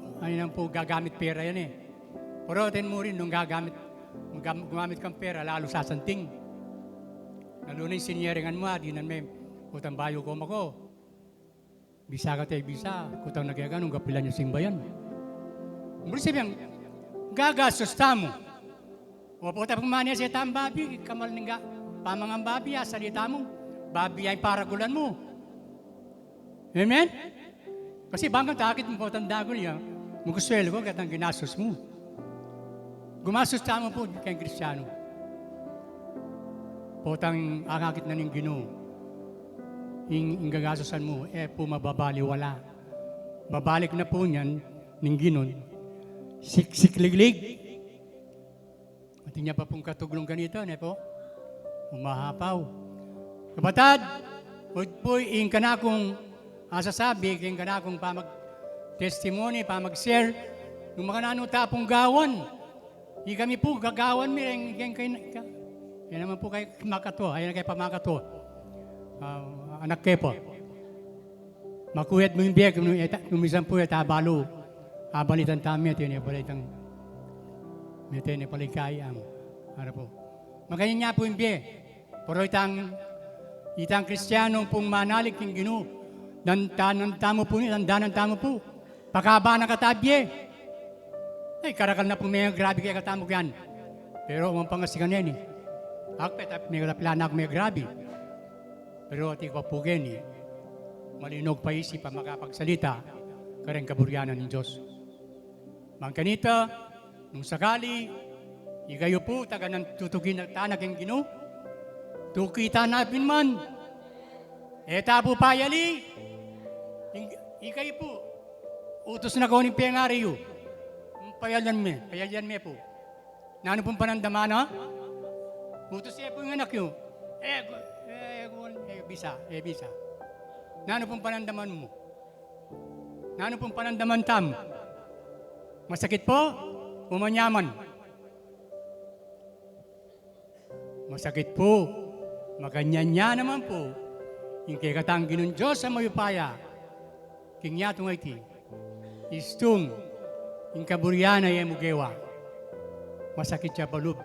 Speaker 5: gagamit pera yan eh. Pero atin mo rin, nung gumamit kang pera, lalo sasanting. Lalo na yung sinyeringan mo, di na may utang bayo ko mako. Bisa ka tayo bisa, kutang nagyagan, nung kapilan yung simbayan. Muli sabihan, gagastos tamo. Opo, tapos mania sa itang babi, kamal nga, pamangang babi, salita mo, babi ay paragulan mo. Amen? Kasi banggang takit mo po tanda ko niya, magkuswelo ko katang ginastos mo. Gumastos tamo po kay Kristiyano. Potang akakit na ning Ginoo. Ing gagastosan mo, po mababaliwala. Babalik na po niyan, ning Ginoo. Sikliglig. At niya pa pong katuglong ganito, po? Umahapaw. Kabatad, huwag po ing kanakong asasabi, ing kanakong pamag-testimony, pamag-share, yung mga nanutapong gawan. Di kami po gagawan mi, yan naman po kay makato, ayan kay pamakato. Anak kayo po. Makuyat mo yung biyag, numisan po yung tabalo. Abalitan tami, at yun yung balitan. May tayo na palikayang. Ano po? Magayon niya po yung biyag. Pero itang Kristiyanong pong manalig yung Ginoo. Tamo po niya, tamo po. Pakaba na katabye. Ay, karakal na po may grabe kaya katamo yan. Pero umang pangasikan yan eh. Akpet, may kapilana ako may grabe. Pero ati ko po yan eh. Malinog pa isip pa makapagsalita. Kareng kaburyanan ng Diyos. Mangkanita, nung sakali, ikayo po, taga ng tutugin na tanak yung Ginoo. Tukita napin man. Eta po payali. Ikayo po, utos na ko ng pengariyo. Payalan me po. Nano pong panandaman, ha? Utos siya po yung anak yun. Bisa. Nano pong panandaman mo? Nano pong panandaman tam? Masakit po? Umanyaman? Masakit po. Maganyanya naman po. Yung kay katanggi ng Diyos sa mayupaya. Kingyatong iti. Istung. Yung kaburyana yung mugewa. Masakit siya palub.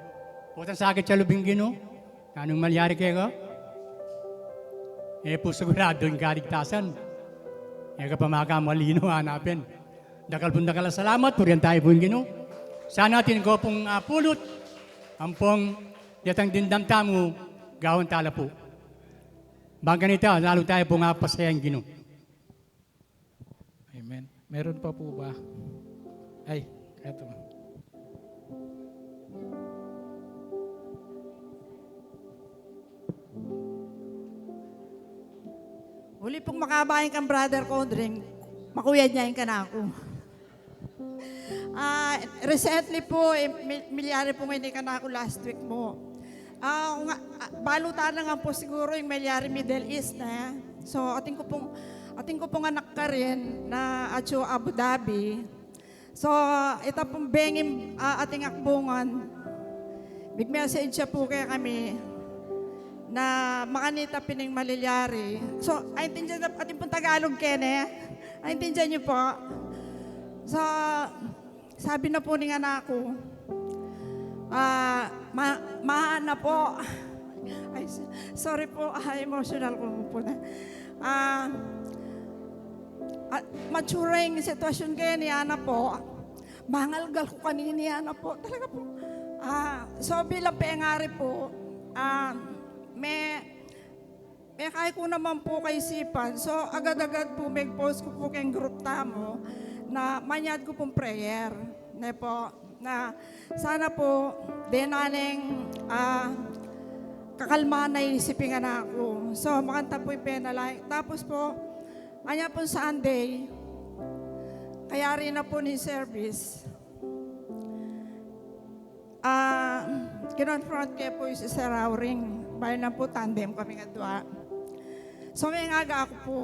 Speaker 5: Putang sakit siya lubing Ginoo. Anong malyari kayo? Po sigurado yung kaligtasan. Kapamaka malino hanapin. Dakal salamat. Purihan tayo po yung Ginoo. Sana natin ko pong pulot. Ang pong yatang dindam tamo gawon tala po. Bang ganito, lalo tayo pong pasayang Ginoo.
Speaker 2: Amen. Meron pa po ba? Ay, eto.
Speaker 6: Huli pong makabahin kang brother ko, Dring, makuyad niya yung kanako. Recently po, milyari po hindi kanako last week mo. Balutan na nga po siguro yung milyari Middle East na. So, ating ko pong anak ka rin na atyo Abu Dhabi. So, ito pong bengim ating akbungan. Big message siya po kaya kami na makanita pining malilyari. So, aintindihan na ating pong Tagalog, Kene. Aintindihan niyo po. So, sabi na po ng anak ko, mahana po. Ay, sorry po, emotional ko po na. Maturing sitwasyon kayo ni Ana po. Mangalgal ko kanina ni Ana po. Talaga po. So bilang pengari po, may kaya ko naman po kay Sipan. So agad-agad po may post ko po kayong group tamo na manyad ko pong prayer. Na po, na sana po dinaning kakalmaan na isipin na ako. So makanta po yung penalay. Tapos po, anya po Sunday, kaya rin na po ni service. Kinonfront kayo po yung si Sir Rauring. Bayan na po, tandem kami nga doon. So may ngaga ako po.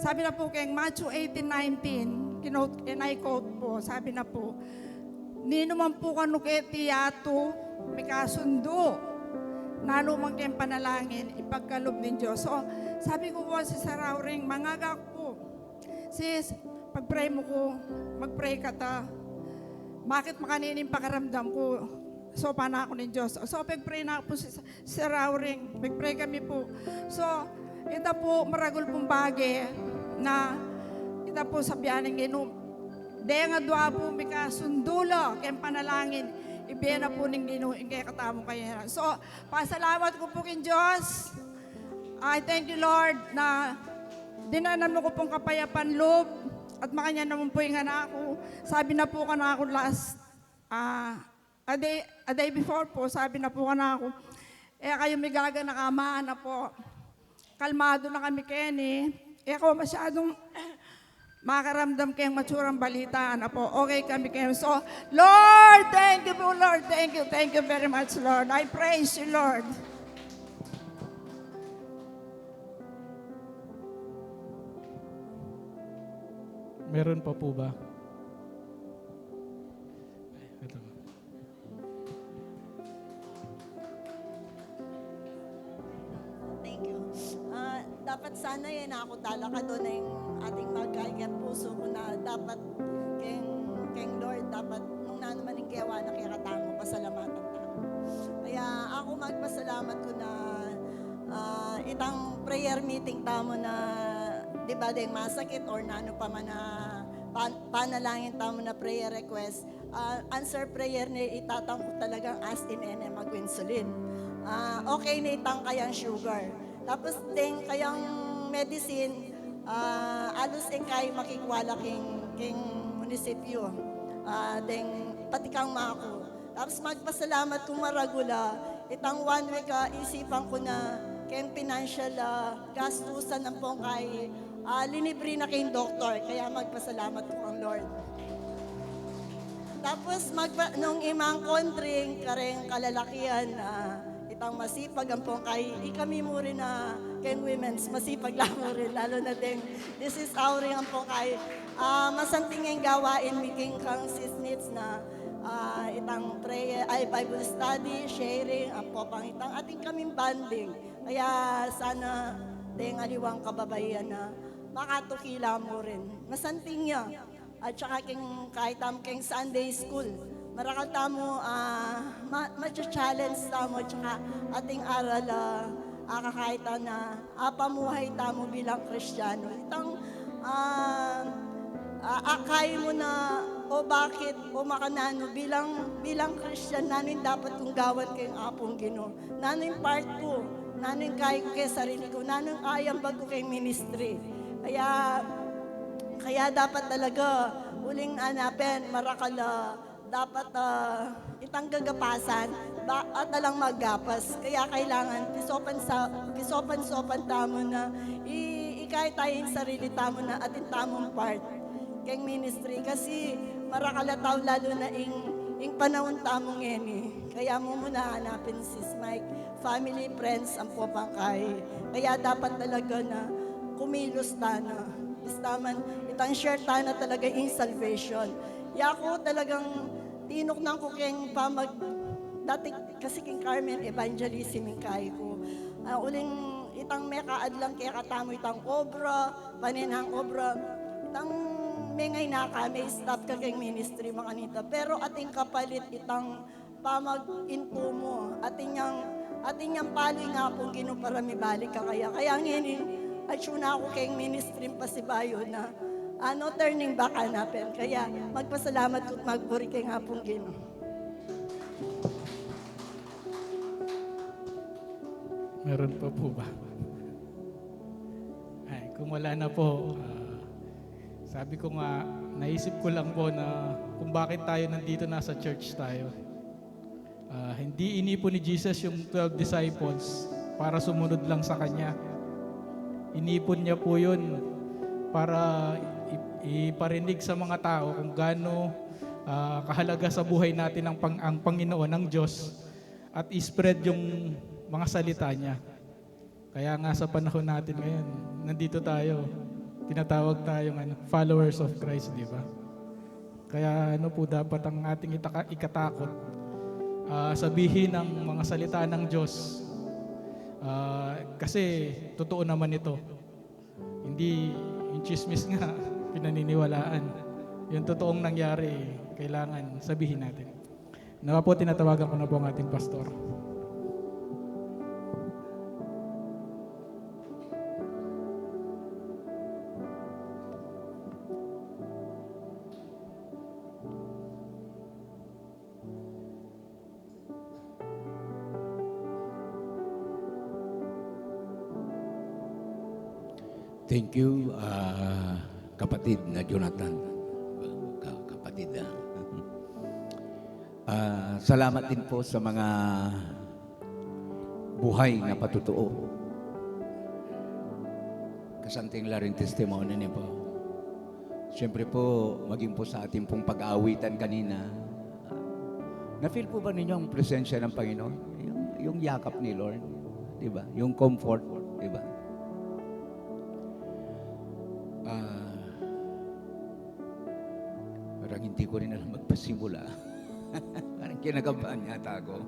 Speaker 6: Sabi na po kayong Matthew 18:19, in-I-quote po, sabi na po, ninuman po kanuketi yato, may kasundo. Nanuman kayong panalangin, ipagkalob ng Diyos. So, sabi ko po si Sir Rauring, mangaga po. Sis, pag-pray mo ko, mag-pray ka ta. Bakit makanining pakaramdam ko? So, pana ako ng Diyos. So, pag-pray na ako po si Sir Rauring. Pag-pray kami po. So, ito po, maragol pong bagay na ito po sabihan ng Ginoo. Daya nga doa po, may kasundulo, kayong panalangin. ibena po ning Ginoo ing kay katamo kaya. So, pasalamat ko po kin Diyos. I thank you Lord na dinanan mo ko pong kapayapan loob at makanya naman po yung anak ko. Sabi na po ka na ako last a day before po, sabi na po ka na ako, kayo may gaga na kamaan na po. Kalmado na kami, Kenny. Ako masyadong makaramdam kayong matsurang balita na po. Okay kami kayo. So, Lord, thank you po, Lord. Thank you. Thank you very much, Lord. I praise you, Lord.
Speaker 2: Meron pa po ba? Ito.
Speaker 7: Thank you. Dapat sana yan ako tala ka doon yung ating magkaigat puso ko na dapat keng Lord, dapat nung naman yung gawa na kaya katango, pasalamatan tamo. Kaya ako magpasalamat ko na itang prayer meeting tamo na di ba ding masakit or nano pa man na panalangin tamo na prayer request, answer prayer ni itatang ko talagang as in ene mag-insulin. Okay na itang kayang sugar. Tapos ting kayang medicine, alos ang kay makikwala king munisipyo. Ding pati kang mako. Tapos magpasalamat kung maragula, itang 1 week isipan ko na kayang financial gastusan ng pong kay linibre na kayong doktor. Kaya magpasalamat ko ang Lord. Tapos nung imang kontring kareng kalalakihan itang masipag ang pong kay ikami mo rin na kayong women's masipag lang mo rin lalo na din this is our ang pong kay masanting ang gawain making kang sisnits na itang prayer ay Bible study sharing ang po pang itang ating kaming banding kaya sana ding aliwang kababayan na makatukila mo rin masanting niya at saka kahit keng Sunday school marakal tamo, matcha-challenge tamo, tsaka ating aral, kakakita na pamuhay tamo bilang Kristiyano. Itang, akay mo na, o bakit, o makanano, bilang Kristyan, nanin dapat kong gawan kayong apong Ginoo. Nanin part ko, nanin kaya ko kay sarili ko, nanin ayang bag ko kayong ministry. Kaya dapat talaga, uling anapin, marakal, dapat itang gagapasan at talang maggapas. Kaya kailangan kisopan tamo na ikay tayong sarili tamo na atin tamong part keng ministry. Kasi marakalataw lalo na ing panahon tamong eni. Kaya mo muna hanapin sis Mike, family, friends, ang popangkay. Kaya dapat talaga na kumilos tana. Istaman, itang share tana talaga in salvation. Yako talagang tinok nang ko keng dati kasi king Carmen evangelism yung kaya ko. Uling itang mekaad lang kaya katamo itang obra, paninang obra, itang may may stop ka keng ministry mga nita. Pero ating kapalit itang pamag-into mo, ating yang paloy nga pong Ginoo para may balik ka kaya. Kaya nginin, at na ako keng ministry pasibayo na turning back hanapin. Kaya magpasalamat ko at magburi kay nga pong Ginoo.
Speaker 2: Meron pa po ba? Ay, kung wala na po, sabi ko nga, naisip ko lang po na kung bakit tayo nandito nasa church tayo. Hindi inipon ni Jesus yung 12 disciples para sumunod lang sa Kanya. Inipon niya po yun para iparinig sa mga tao kung gaano kahalaga sa buhay natin ang Panginoon, ang Diyos, at i-spread yung mga salita niya. Kaya nga sa panahon natin ngayon, nandito tayo, tinatawag tayong followers of Christ, di ba? Kaya ano po dapat ang ating ikatakot, sabihin ng mga salita ng Diyos. Kasi totoo naman ito. Hindi yung chismis nga, pinaniniwalaan. Yung totoong nangyari, kailangan sabihin natin. Nawa po, tinatawagan ko na po ang ating pastor.
Speaker 1: Thank you, kapatid na Jonathan. Kapatid na. Salamat din po sa mga buhay na patutuo. Kasanting la rin testimony niyo po. Siyempre po, maging po sa ating pong pag-aawitan kanina, na-feel po ba ninyo ang presensya ng Panginoon? Yung yakap ni Lord, di ba? Yung comfort, di ba? Parang hindi ko rin alam magpasimula. Parang kinakabahan yata ako.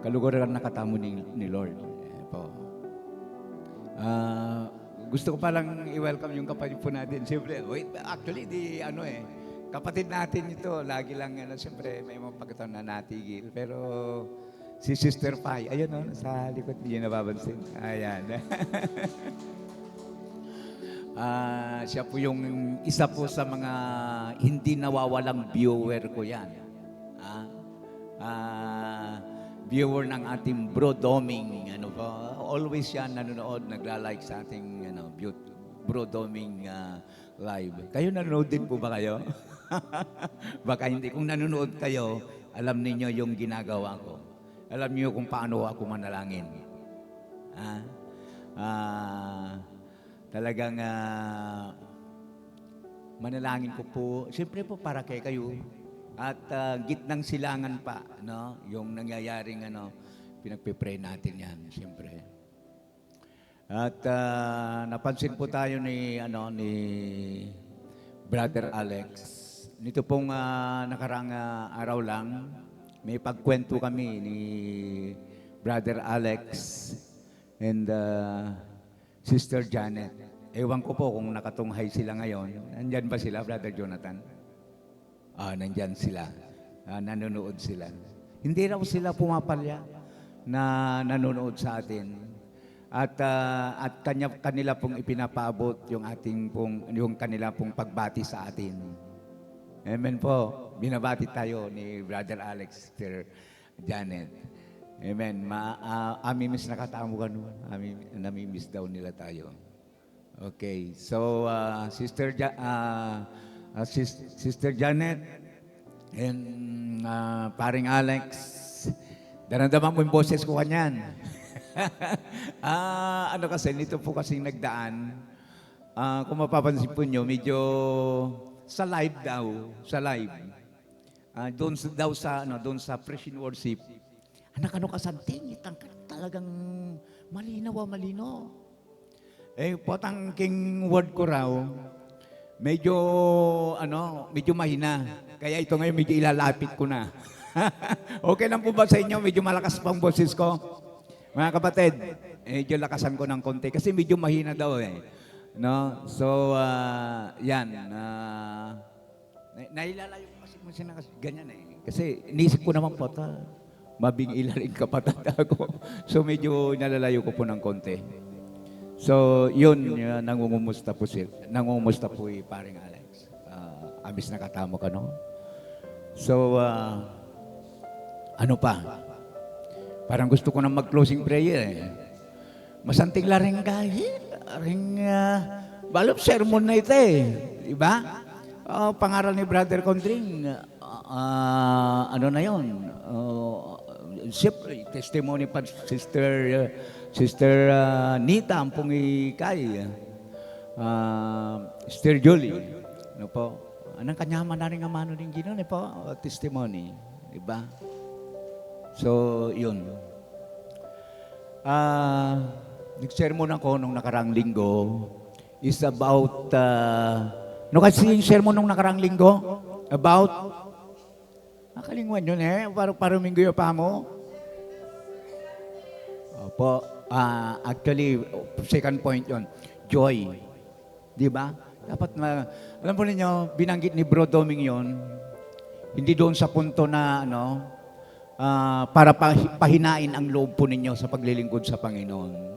Speaker 1: Kaluguran nakatamo ni Lord. Po. Gusto ko palang i-welcome yung kapatid po natin. Siyempre, actually, kapatid natin ito. Lagi lang, siyempre, may mga pagkataon na natigil. Pero, si Sister Pai, ayun, sa likod, hindi niyo nababansin. Ayan. Siya po yung isa po sa mga hindi nawawalang viewer ko yan. Viewer ng ating Bro Doming, always yan nanonood, nagla-like sa ating Bro Doming live. Kayo nanonood din po ba kayo? Baka hindi. Kung nanonood kayo, alam niyo yung ginagawa ko. Alam niyo kung paano ako manalangin. Talagang manalangin ko po, siyempre po para kay kayo. At gitnang silangan pa, no? Yung nangyayaring pinagpipray natin yan, siyempre. At napansin po tayo ni Brother Alex. Nito pong nakarang araw lang, may pagkwento kami ni Brother Alex and Sister Janet. Ewan ko po kung nakatunghay sila ngayon. Nandyan ba sila, Brother Jonathan? Nandyan sila. Nanonood sila. Hindi raw sila pumapalya na nanonood sa atin. At kanila pong ipinapaabot yung kanila pong pagbati sa atin. Amen po. Binabati tayo ni Brother Alex, Sister Janet. Amen. Amimiss nakatamo ka naman. Namimiss daw nila tayo. Okay. So, Sister Janet and paring Alex, daramdaman mo yung boses ko kanyan. Kasi, nito po kasing nagdaan. Kung mapapansin po nyo, medyo sa live daw, doon sa Praise and Worship, anak kasanting, talagang malinaw. Potang king word ko raw, medyo mahina. Kaya ito ngayon medyo ilalapit ko na. Okay lang po ba sa inyo? Medyo malakas pang boses ko? Mga kapatid, medyo lakasan ko ng konti kasi medyo mahina daw No? So, yan. Nailalayo ko kasi kung kasi ganyan Kasi inisip ko naman po, mabing rin kapatid ako. So, medyo nalalayo ko po ng konti. So, yun, nangungumusta po paring Alex. Amis nakatamo ka, no? So, ano pa? Parang gusto ko na mag-closing prayer Masanting la rin balop sermon na ito Diba? Pangaral ni Brother Condring, ano na yun? Testimony pa Sister Nita, ang pungikay. Sister Julie. Ano po? Anong kanyaman na rin ang mano din gino, po? Testimony. Diba? So, yun. Nag-sermon ako nung nakarang linggo is about, no kasi yung sermon nung nakarang linggo, about, nakalingwan yun parang minggo yung pa mo. Opo. Actually, second point yon, joy. Di ba? Dapat alam po ninyo, binanggit ni Bro Doming yon, hindi doon sa punto na, para pahinain ang loob po ninyo sa paglilingkod sa Panginoon.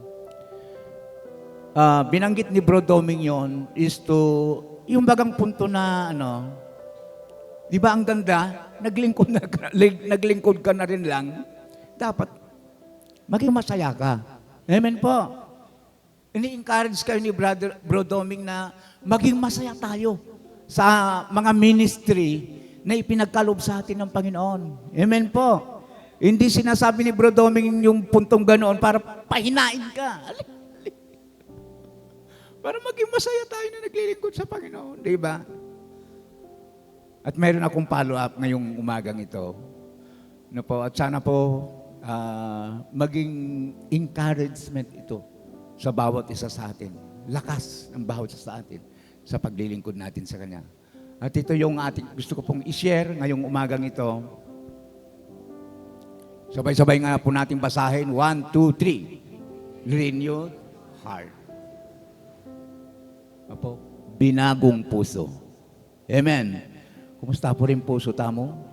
Speaker 1: Binanggit ni Bro Doming yon is to, yung bagang punto na, di ba ang ganda, naglingkod ka na rin lang, dapat maging masaya ka. Amen po. Ini-encourage kayo ni Bro Doming na maging masaya tayo sa mga ministry na ipinagkaloob sa atin ng Panginoon. Amen po. Hindi sinasabi ni Bro Doming yung puntong ganoon para pahinain ka. Para maging masaya tayo na naglilingkod sa Panginoon. Di ba? At meron akong follow-up ngayong umagang ito. No po, at sana po maging encouragement ito sa bawat isa sa atin. Lakas ng bawat isa sa atin sa paglilingkod natin sa Kanya. At ito yung gusto ko pong i-share ngayong umagang ito. Sabay-sabay nga po natin basahin. 1, 2, 3. Renewed heart. Apo, binagong puso. Amen. Kumusta po rin puso tamo?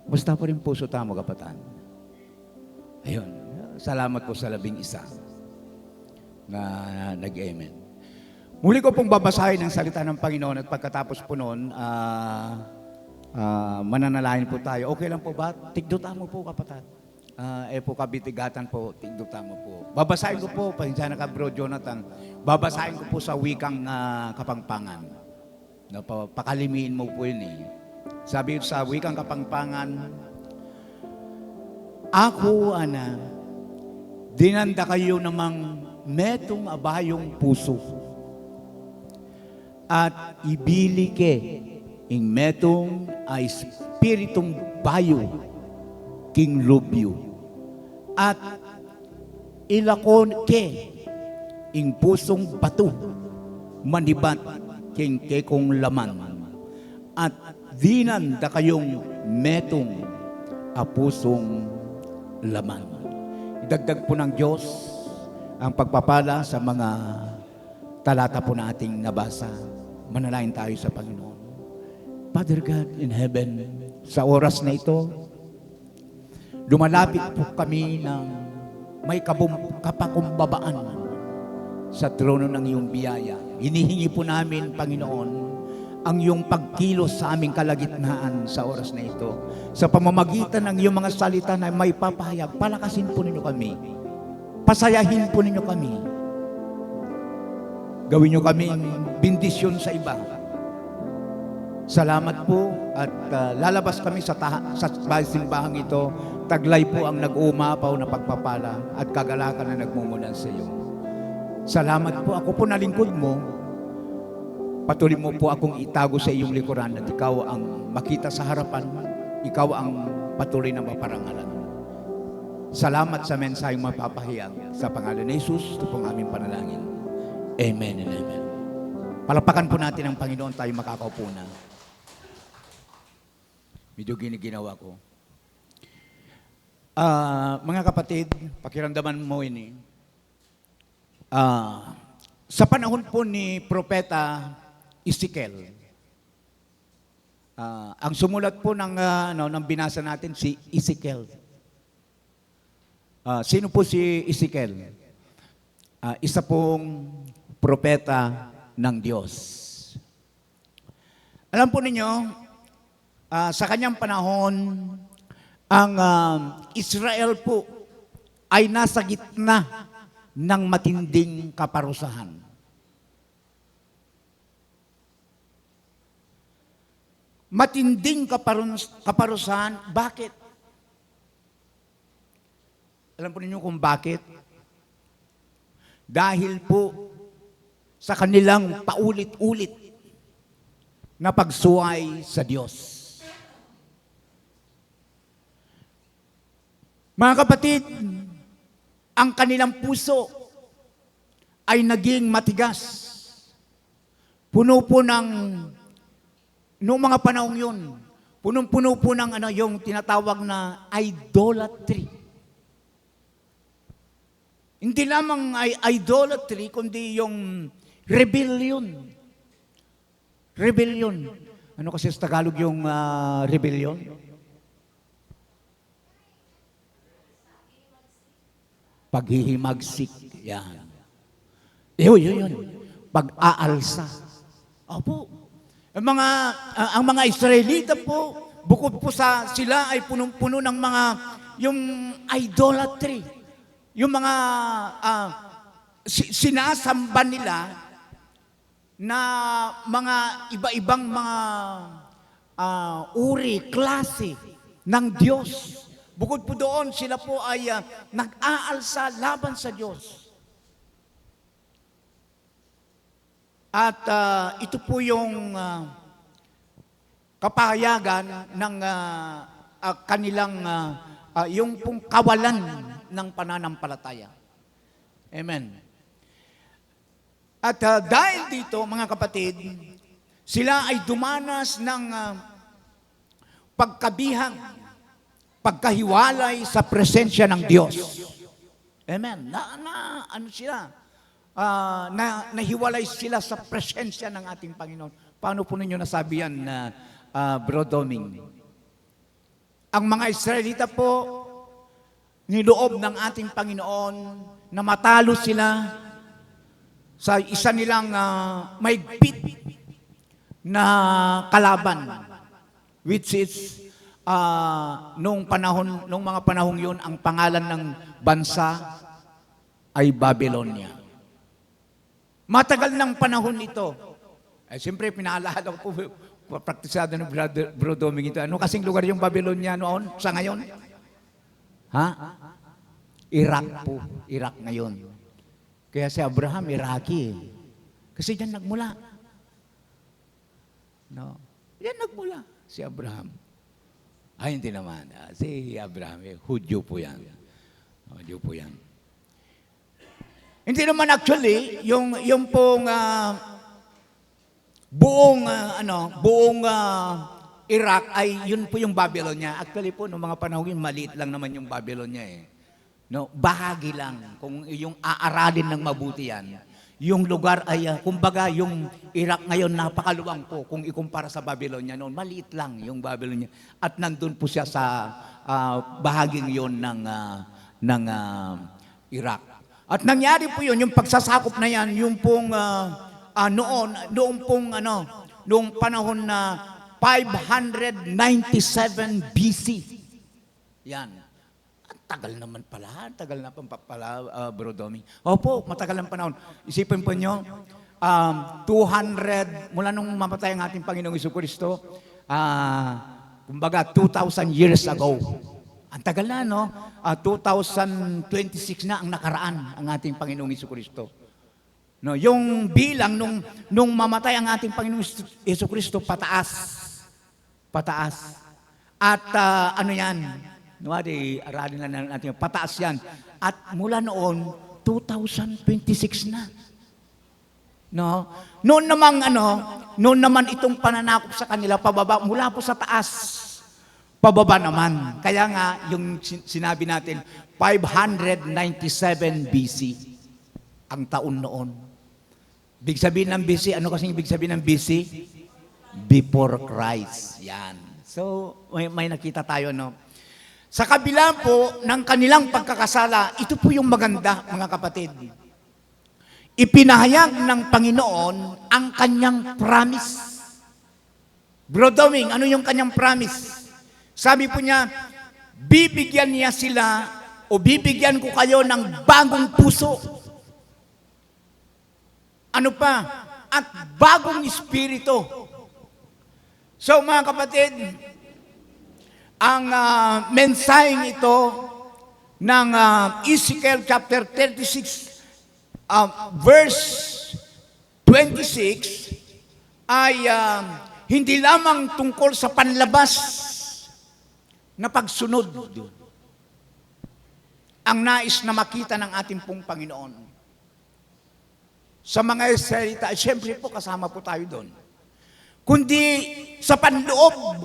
Speaker 1: Kumusta po rin puso tamo, kapatan? Ayun. Salamat po sa 11 na nag-amen. Muli ko pong babasahin ang salita ng Panginoon at pagkatapos po noon, mananalahin po tayo. Okay lang po ba? Tigduta mo po, kapatan. Po kabitigatan po, tigduta mo po. Babasahin ko po, pasensya na ka, Bro Jonathan. Babasahin ko po sa wikang Kapampangan. No, pakalimiin mo po yun eh. Sabi sa wikang Kapampangan, ako, ana, dinanda kayo namang metong abayong puso at ibili ke ing metong ay spiritong bayo king lubyo at ilakon ke ing pusong bato manibat king kekong laman at dinan da kayong metong a pusong laman. Idagdag po ng Diyos ang pagpapala sa mga talata po nating nabasa. Manalangin tayo sa Panginoon. Father God in heaven, sa oras na ito, lumalapit po kami ng may kapakumbabaan sa trono ng iyong biyaya. Hinihingi po namin, Panginoon, ang iyong pagkilos sa aming kalagitnaan sa oras na ito. Sa pamamagitan ng iyong mga salita na may papahayag, palakasin po ninyo kami. Pasayahin po ninyo kami. Gawin nyo kaming bendisyon sa iba. Salamat po at lalabas kami sa simbahang ito. Taglay po ang nag-uumapaw na pagpapala at kagalakan na nagmumulan sa iyo. Salamat po. Ako po na lingkod mo. Patuloy mo po akong itago sa iyong likuran at ikaw ang makita sa harapan. Ikaw ang patuloy na maparangalan. Salamat sa mensaheng mapapahayag. Sa pangalan ni Jesus, ito pong aming panalangin. Amen and amen. Palapakan po natin ang Panginoon, tayo makakaupo na. Medyo giniginawa ko. Mga kapatid, pakiramdaman mo ini. Sa panahon po ni Propeta Ezekiel, ang sumulat po ng binasa natin si Ezekiel. Sino po si Ezekiel? Isa pong propeta ng Diyos. Alam po ninyo, sa kanyang panahon, ang Israel po ay nasa gitna ng matinding kaparusahan. Matinding kaparusahan, bakit? Alam po ninyo kung bakit? Dahil po sa kanilang paulit-ulit na pagsuway sa Diyos. Mga kapatid, ang kanilang puso ay naging matigas. Puno po ng, noong mga panahong yun, punong-puno po ng yung tinatawag na idolatry. Hindi lamang idolatry, kundi yung rebellion. Rebellion. Ano kasi sa Tagalog yung rebellion? Paghihimagsik. Yan. Yun. Pag-aalsa. Opo. Ang mga Israelita po, bukod po sa sila ay punong-puno ng mga yung idolatry. yung mga sinasamba nila na mga iba-ibang mga uri, klase ng Diyos. Bukod po doon, sila po ay nag-aalsa laban sa Diyos. At ito po yung kapahayagan ng kanilang, yung pong kawalan ng pananampalataya. Amen. At dahil dito, mga kapatid, sila ay dumanas ng pagkabihag, pagkahiwalay sa presensya ng Diyos. Amen. Ano sila? Nahiwalay sila sa presensya ng ating Panginoon. Paano po ninyo nasabi yan, Bro Doming? Ang mga Israelita po, niloob ng ating Panginoon na matalo sila sa isa nilang maigpit na kalaban, which is nung mga panahong yun, ang pangalan ng bansa ay Babylonia. Matagal ng panahon ito. Siyempre, pinaalala ko po, praktisado ng Bro Doming ito. Ano kasing lugar yung Babylonia noon sa ngayon? Ha? Iraq po. Iraq ngayon. Kaya si Abraham, Iraqi. Kasi diyan nagmula. No? Diyan nagmula si Abraham. Ay, hindi naman. Si Abraham, Hudyo po yan. Hudyo po yan. Hindi naman actually, yung pong buong Iraq ay yun po yung Babylonia. Actually po, noong mga panahon yun, maliit lang naman yung Babylonia eh. No, bahagi lang. Kung yung aaralin ng mabuti yan, yung lugar ay, kumbaga, yung Iraq ngayon, napakaluwang po kung ikumpara sa Babylonia noon. Maliit lang yung Babylonia. At nandun po siya sa bahaging yon ng Iraq. At nangyari po yun, yung pagsasakop na yan, yung pong noong panahon na 597 BC. Yan. Tagal naman pala, Bro Doming. Opo, matagal ang panahon. Isipin po nyo, 200, mula nung mamatay ang ating Panginoong Jesucristo, kumbaga 2,000 years ago. Ang tagal na, no? 2026 na ang nakaraan ang ating Panginoong Jesucristo. No, yung bilang nung mamatay ang ating Panginoong Jesucristo, pataas. Pataas. At ano yan? Aralin na natin, pataas yan. At mula noon, 2026 na. No? Noon naman itong pananakop sa kanila, pababa, mula po sa taas, pababa naman. Kaya nga, yung sinabi natin, 597 BC, ang taon noon. Big sabihin ng BC, ano kasing ibig sabihin ng BC? Before Christ. Yan. So, may nakita tayo, no? Sa kabila po ng kanilang pagkakasala, ito po yung maganda, mga kapatid. Ipinahayag ng Panginoon ang kanyang promise. Bro Doming, ano yung kanyang promise? Sabi po niya, bibigyan niya sila o bibigyan ko kayo ng bagong puso. Ano pa? At bagong espiritu. So mga kapatid, ang mensaheng ito ng Ezekiel chapter 36, verse 26, ay hindi lamang tungkol sa panlabas na pagsunod ang nais na makita ng ating pong Panginoon. Sa mga Israelita, siyempre po kasama po tayo doon. Kundi sa panloob,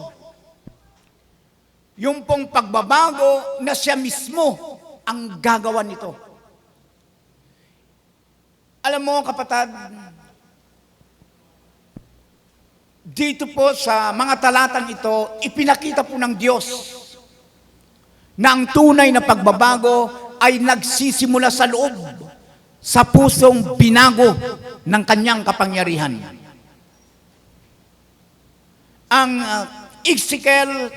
Speaker 1: yung pong pagbabago na siya mismo ang gagawa nito. Alam mo, kapatid, dito po sa mga talatang ito, ipinakita po ng Diyos na ang tunay na pagbabago ay nagsisimula sa loob, sa pusong binago ng kanyang kapangyarihan. Ang Ezekiel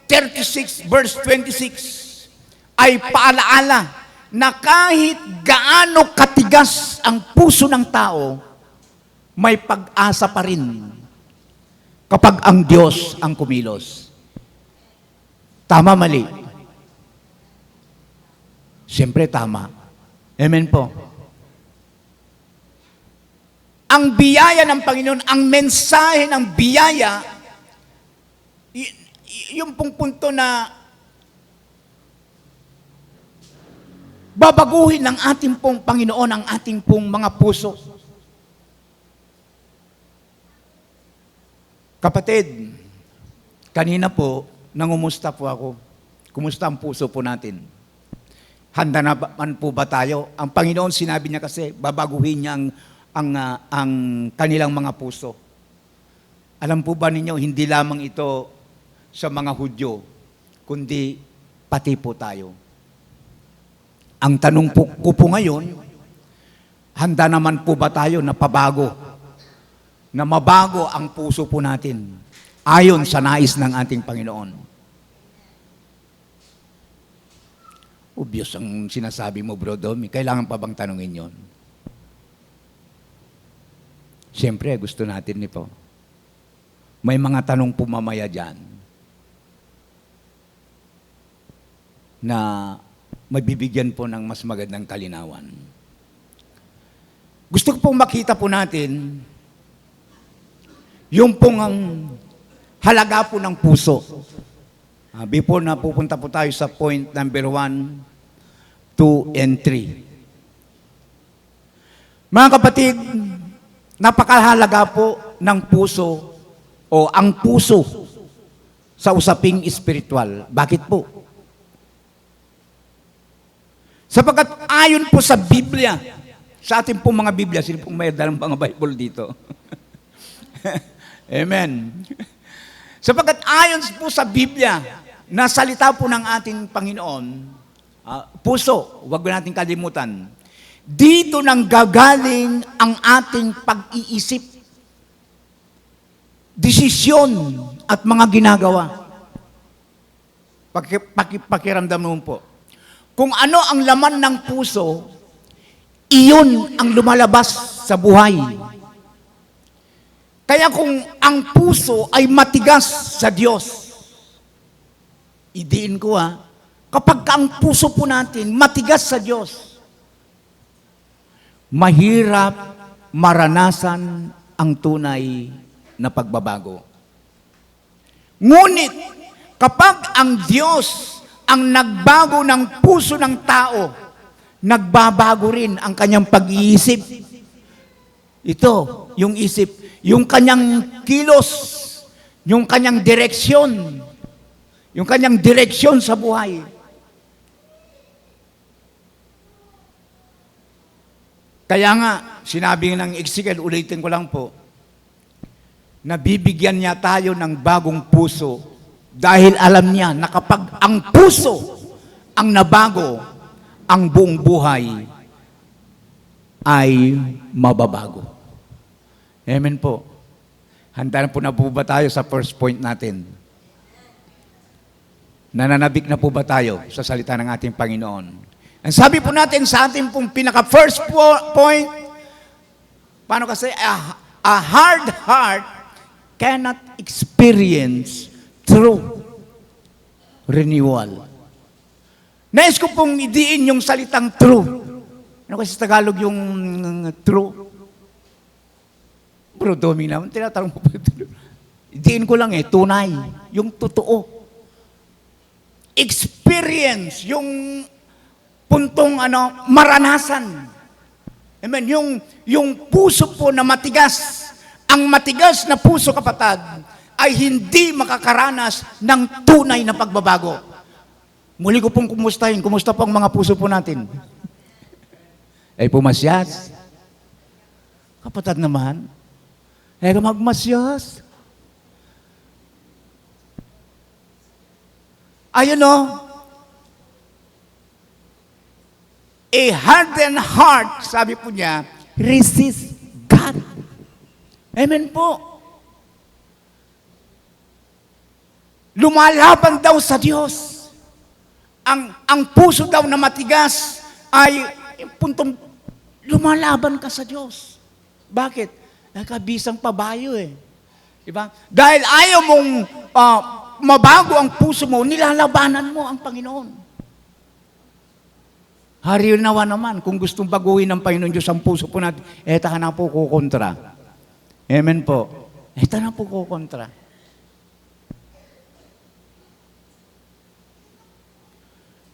Speaker 1: 36 verse 26 ay paalaala na kahit gaano katigas ang puso ng tao, may pag-asa pa rin kapag ang Diyos ang kumilos. Tama, mali? Siyempre, tama. Amen po. Ang biyaya ng Panginoon, ang mensahe ng biyaya, yung pong punto na babaguhin ng ating pong Panginoon ang ating pong mga puso. Kapatid, kanina po, nangumusta po ako. Kumusta ang puso po natin? Handa naman po ba tayo? Ang Panginoon, sinabi niya kasi, babaguhin niya ang kanilang mga puso. Alam po ba ninyo, hindi lamang ito sa mga Hudyo, kundi pati po tayo. Ang tanong ko po ngayon, handa naman po ba tayo na pabago? Na mabago ang puso po natin ayon sa nais ng ating Panginoon. Obvious ang sinasabi mo, Bro Domi. Kailangan pa bang tanungin yon? Siyempre, gusto natin nito. May mga tanong po mamaya dyan na magbibigyan po ng mas magandang kalinawan. Gusto ko pong makita po natin yung pong ang halaga po ng puso. Before na pupunta po tayo sa point number 1, 2, and 3. Mga kapatid, napakahalaga po ng puso o ang puso sa usaping espiritual. Bakit po? Sapagkat ayon po sa Biblia, sa ating pong mga Biblia, sino pong may dalang mga Bible dito? Amen. Sapagkat ayon po sa Biblia, na salita po ng ating Panginoon, puso, huwag natin kalimutan, dito nang gagaling ang ating pag-iisip, desisyon at mga ginagawa. Pakiramdam naman po. Kung ano ang laman ng puso, iyon ang lumalabas sa buhay. Kaya kung ang puso ay matigas sa Diyos, idiin ko kapag ang puso po natin matigas sa Diyos, mahirap maranasan ang tunay na pagbabago. Ngunit, kapag ang Diyos ang nagbago ng puso ng tao, nagbabago rin ang kanyang pag-iisip. Ito, yung isip, yung kanyang kilos, yung kanyang direksyon, yung kanyang direksyon sa buhay. Kaya nga, sinabi ng Ezekiel, ulitin ko lang po, nabibigyan niya tayo ng bagong puso dahil alam niya na kapag ang puso ang nabago, ang buong buhay ay mababago. Amen po. Handa na po ba tayo sa first point natin? Nananabik na po ba tayo sa salita ng ating Panginoon? Ang sabi po natin sa ating pong pinaka-first point, paano kasi, a hard heart cannot experience true renewal. Nais ko pong idiin yung salitang true. Ano kasi sa Tagalog yung true? Bro, Domi naman, tinatanong mo pa ito. Idiin ko lang tunay, yung totoo. Experience, yung puntong maranasan. Amen. Yung puso po na matigas, ang matigas na puso, kapatid, ay hindi makakaranas ng tunay na pagbabago. Muli ko pong kumustahin. Kumusta po ang mga puso po natin? Ay pumasyas. Kapatid naman, ay magmasyas. Ayun a hardened heart, sabi po niya, resist God. Amen po. Lumalaban daw sa Diyos. Ang puso daw na matigas ay puntong lumalaban ka sa Diyos. Bakit? Nakabisang pabayo eh. Diba? Dahil ayaw mong mabago ang puso mo, nilalabanan mo ang Panginoon. Harinawa naman, kung gustong baguhin ng Panginoon Diyos ang puso po natin, eto ka na po kukontra. Amen po. Eto na po kukontra.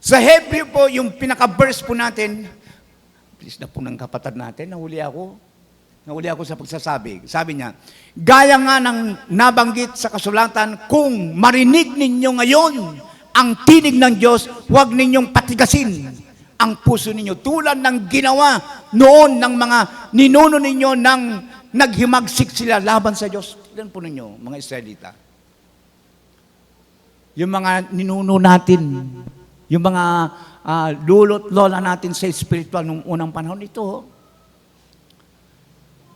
Speaker 1: Sa Hebreo po, yung pinaka-verse po natin, please na po ng kapatid natin, nahuli ako sa pagsasabi. Sabi niya, gaya nga ng nabanggit sa kasulatan, kung marinig ninyo ngayon ang tinig ng Diyos, huwag ninyong patigasin ang puso ninyo. Tulad ng ginawa noon ng mga ninuno ninyo nang naghimagsik sila laban sa Diyos. Ilan po ninyo, mga Israelita? Yung mga ninuno natin, yung mga lolo't lola natin sa spiritual nung unang panahon, ito,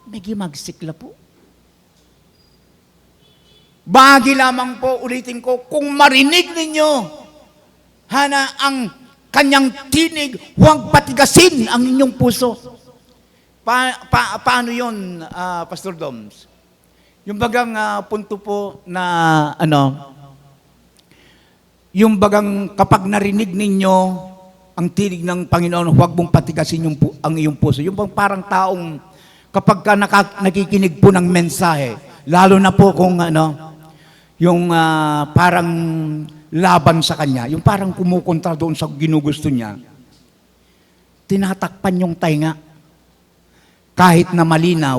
Speaker 1: naghimagsik la po. Bahagi lamang po, ulitin ko, kung marinig ninyo, hana ang kanyang tinig, huwag patigasin ang inyong puso. Paano yun, Pastor Doms? Yung bagang punto po na, yung bagang kapag narinig ninyo ang tinig ng Panginoon, huwag mong patigasin ang iyong puso. Yung bang parang taong kapag ka nakikinig po ng mensahe, lalo na po kung yung parang laban sa kanya, yung parang kumukontra doon sa ginugusto niya, tinatakpan yung tainga kahit na malinaw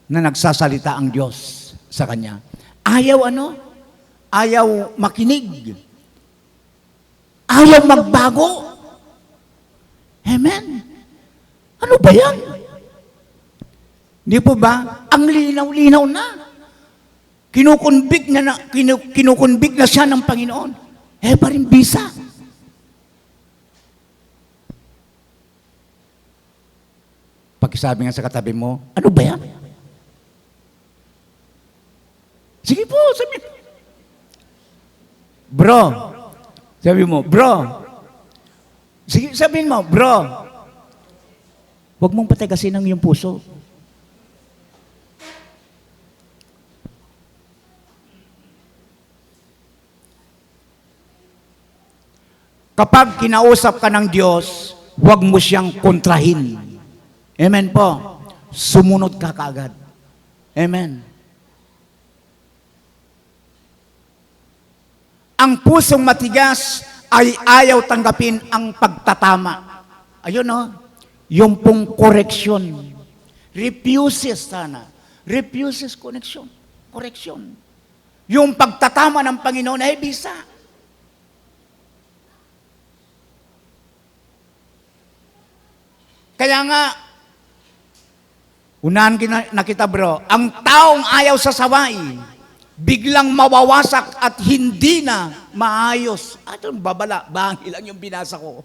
Speaker 1: na nagsasalita ang Diyos sa kanya. Ayaw Ayaw makinig. Ayaw magbago. Amen. Ano ba yan? Di po ba? Ang linaw-linaw na. Kinukonbik na siya ng Panginoon. Pa rin bisa. Pagkasabi nga sa katabi mo, ano ba yan? Sige po, sabi. Bro, sabi mo, bro. Sige, sabihin mo, bro. Huwag mong patigasin ang iyong puso. Kapag kinausap ka ng Diyos, huwag mo siyang kontrahin. Amen po. Sumunod ka kaagad. Amen. Ang pusong matigas ay ayaw tanggapin ang pagtatama. Ayun yung pong correction. Refuses sana. Refuses correction. Yung pagtatama ng Panginoon ay bisa. Kaya nga, unahan na kita bro, ang taong ayaw sa saway, biglang mawawasak at hindi na maayos. Ito, babala, bahagi lang yung binasa ko.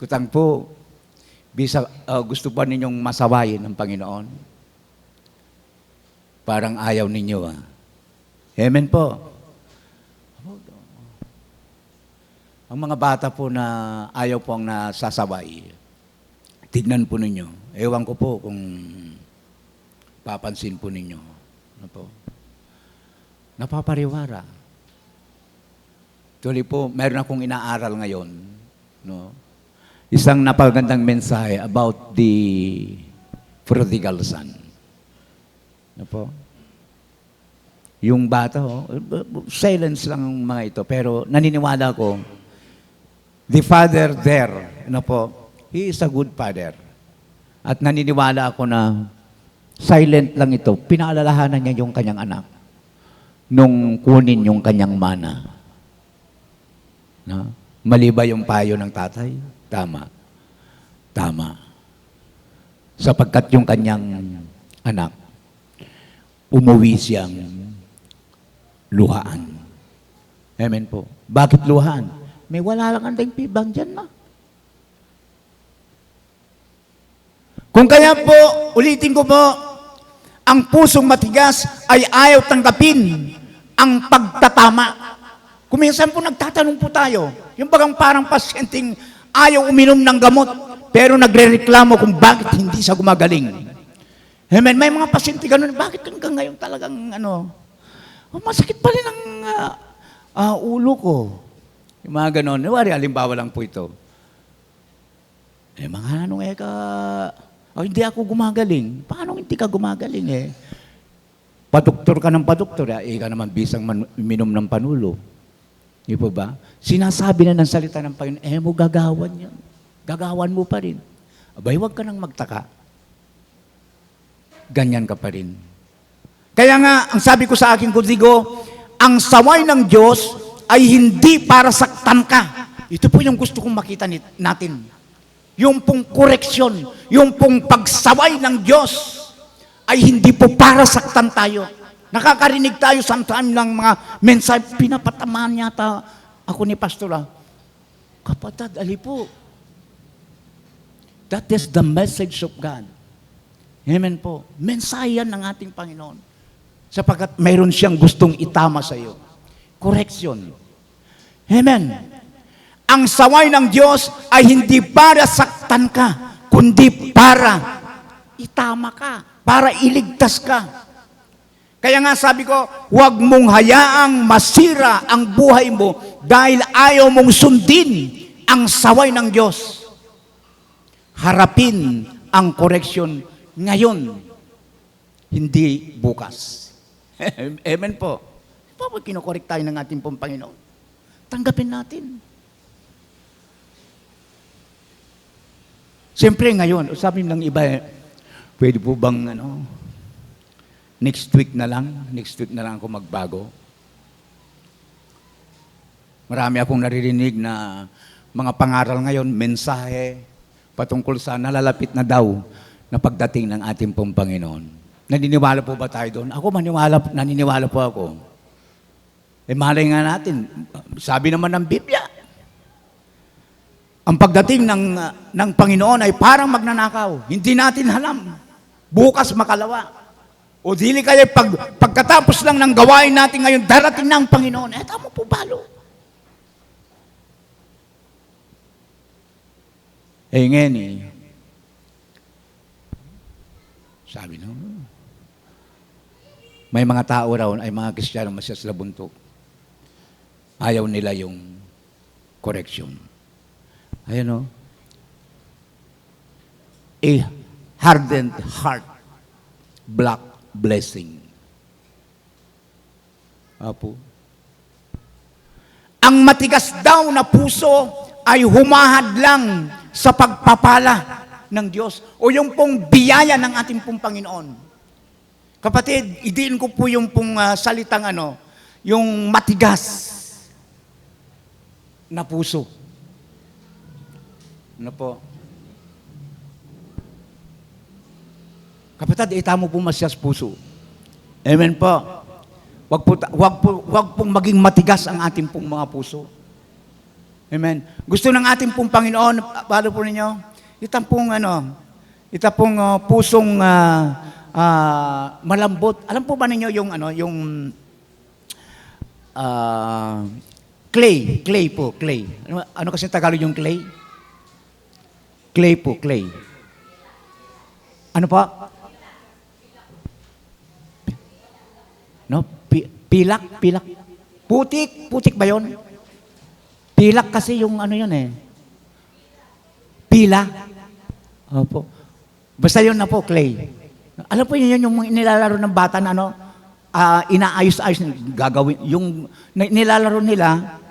Speaker 1: Kutang po, gusto pa ninyong masawayin ng Panginoon? Parang ayaw ninyo Amen po. Ang mga bata po na ayaw po ang nasasaway, tignan po ninyo. Ewan ko po kung papansin po ninyo. Napapariwara. Tuloy po, meron akong inaaral ngayon. Isang napagandang mensahe about the prodigal son. Yung bata, silence lang ang mga ito. Pero naniniwala ko, the father there, he is a good father. At naniniwala ako na silent lang ito. Pinaalalahanan niya yung kanyang anak nung kunin yung kanyang mana. Mali ba yung payo ng tatay? Tama. Tama. Sapagkat yung kanyang anak, umuwi siyang luhaan. Amen po. Bakit luhaan? May wala lang ang pibang dyan, Kung kaya po, ulitin ko po, ang pusong matigas ay ayaw tanggapin ang pagtatama. Kuminsan po nagtatanong po tayo, yung bagang parang pasyenteng ayaw uminom ng gamot, pero nagre-reklamo kung bakit hindi siya gumagaling. Amen. May mga pasyente ganun, bakit hanggang ngayon talagang masakit pa rin ang ulo ko. Yung mga ganun. Halimbawa lang po ito. Mga hindi ako gumagaling. Paano hindi ka gumagaling Padoktor ka ng padoktor, ka naman bisang minom ng panulo. Di po ba? Sinasabi na ng salita ng Panginoon, mo gagawan yan. Gagawan mo pa rin. Abay, huwag ka nang magtaka. Ganyan ka pa rin. Kaya nga, ang sabi ko sa aking kudigo, ang saway ng Diyos ay hindi para saktan ka. Ito po yung gusto kong makita natin. Yung pong koreksyon, yung pong pagsaway ng Diyos ay hindi po para saktan tayo. Nakakarinig tayo sometimes lang mga mensahe, pinapatamaan yata ako ni Pastor. Kapatid, ali po. That is the message of God. Amen po. Mensahe yan ng ating Panginoon. Sapagkat mayroon siyang gustong itama sa iyo. Correction. Amen. Ang saway ng Diyos ay hindi para saktan ka, kundi para itama ka, para iligtas ka. Kaya nga sabi ko, huwag mong hayaang masira ang buhay mo dahil ayaw mong sundin ang saway ng Diyos. Harapin ang koreksyon ngayon, hindi bukas. Amen po. Pag kinokorek tayo ng ating pong Panginoon, tanggapin natin. Siyempre ngayon, sabi ng iba, pwede po bang next week na lang ako magbago? Marami akong naririnig na mga pangaral ngayon, mensahe, patungkol sa nalalapit na daw na pagdating ng ating pong Panginoon. Naniniwala po ba tayo doon? Ako naniniwala po ako. Malay nga natin, sabi naman ng Biblia, ang pagdating ng Panginoon ay parang magnanakaw. Hindi natin alam. Bukas makalawa. O dili kaya pagkatapos lang ng gawain natin ngayon, darating na ang Panginoon. Tama po balo. Ngayon sabi may mga tao raw ay mga Kristiyano masaslabuntok. Ayaw nila yung correction. Ayan a hardened heart block blessing. Apo. Ang matigas daw na puso ay humahad lang sa pagpapala ng Diyos o yung pong biyaya ng ating pong Panginoon. Kapatid, idiin ko po yung pong salitang yung matigas na puso. Ano po? Kapatid, itamo po masyas puso. Amen po. Wag pong maging matigas ang ating pong mga puso. Amen. Gusto ng ating pong Panginoon, balo po ninyo, itang pong pusong malambot. Alam po ba ninyo yung clay po. Ano kasi Tagalog yung clay? Clay po, clay. Ano pa? Pilak. Putik ba yun? Pilak kasi yung yun Pila. Opo. Basta yun na po, clay. Alam po yun yung nilalaro ng bata na inaayos-ayos, gagawin. Yung nilalaro nila,